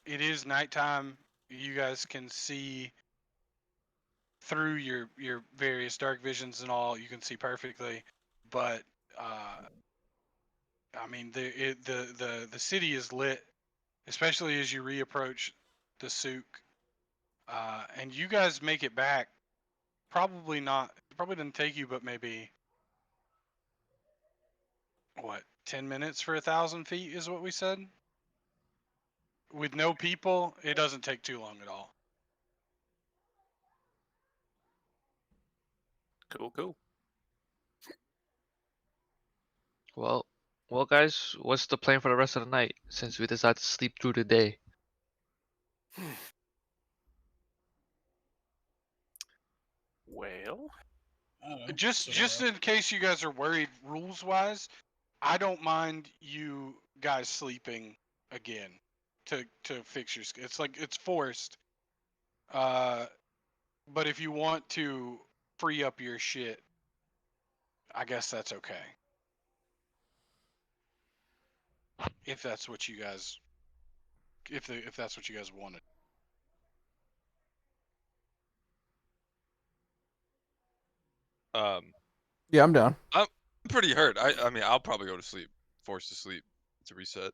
it is nighttime. You guys can see through your various dark visions and all. You can see perfectly, but I mean the city is lit, especially as you reapproach the souk. And you guys make it back. Probably not. It probably didn't take you, but maybe what 10 minutes for 1,000 feet is what we said. With no people, it doesn't take too long at all. Cool. Well, guys, what's the plan for the rest of the night? Since we decided to sleep through the day. Well, I don't know. Just So, in case you guys are worried, rules wise, I don't mind you guys sleeping again to fix your. It's like it's forced. But if you want to free up your shit, I guess that's okay. If that's what you guys, if that's what you guys wanted. Yeah, I'm down. I'm pretty hurt. I mean, I'll probably go to sleep, forced to sleep to reset.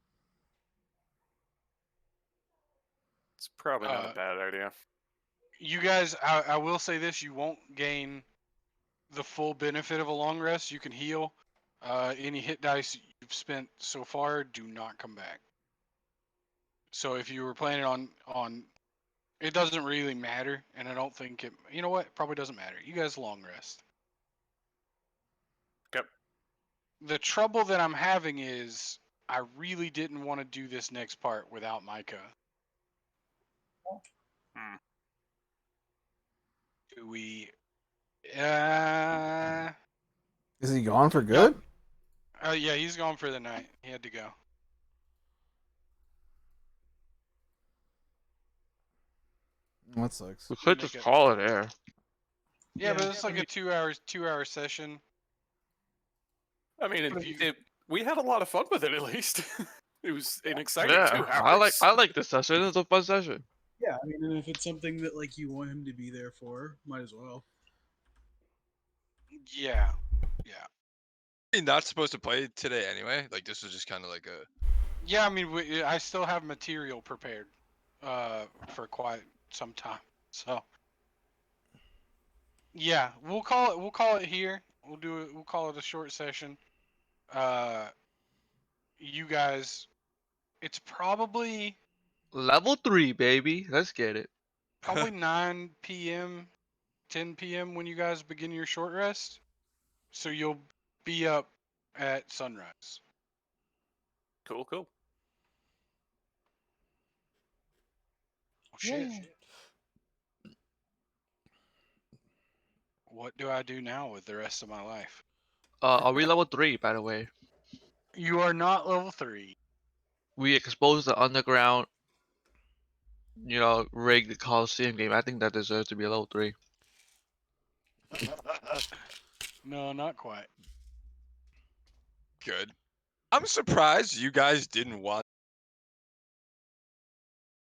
it's probably not Uh, a bad idea. You guys, I will say this: you won't gain the full benefit of a long rest. You can heal. Any hit dice you've spent so far do not come back. So if you were planning on, it doesn't really matter, and I don't think it. You know what? It probably doesn't matter. You guys long rest. Yep. The trouble that I'm having is I really didn't want to do this next part without Micah. Hmm. Do we? Is he gone for good? Yeah, he's gone for the night. He had to go. That sucks. We could just call it air. Yeah, but Yeah, it's like a 2 hour session. I mean, But if you- we had a lot of fun with it. At least it was an exciting Yeah, 2 hours. I like this session. It's a fun session. Yeah, I mean, and if it's something that like you want him to be there for, might as well. Yeah. You're not supposed to play today anyway. Like this was just kind of like a. Yeah, I mean, I still have material prepared for quite some time. So yeah, we'll call it here. We'll call it a short session. You guys, it's probably Level 3, baby. Let's get it. 9 p.m., 10 p.m. when you guys begin your short rest. So you'll be up at sunrise. Cool. Oh shit. What do I do now with the rest of my life? Are we level 3, by the way? You are not level 3. We exposed the underground, rigged Coliseum game. I think that deserves to be a level 3. No, not quite. Good. I'm surprised you guys didn't want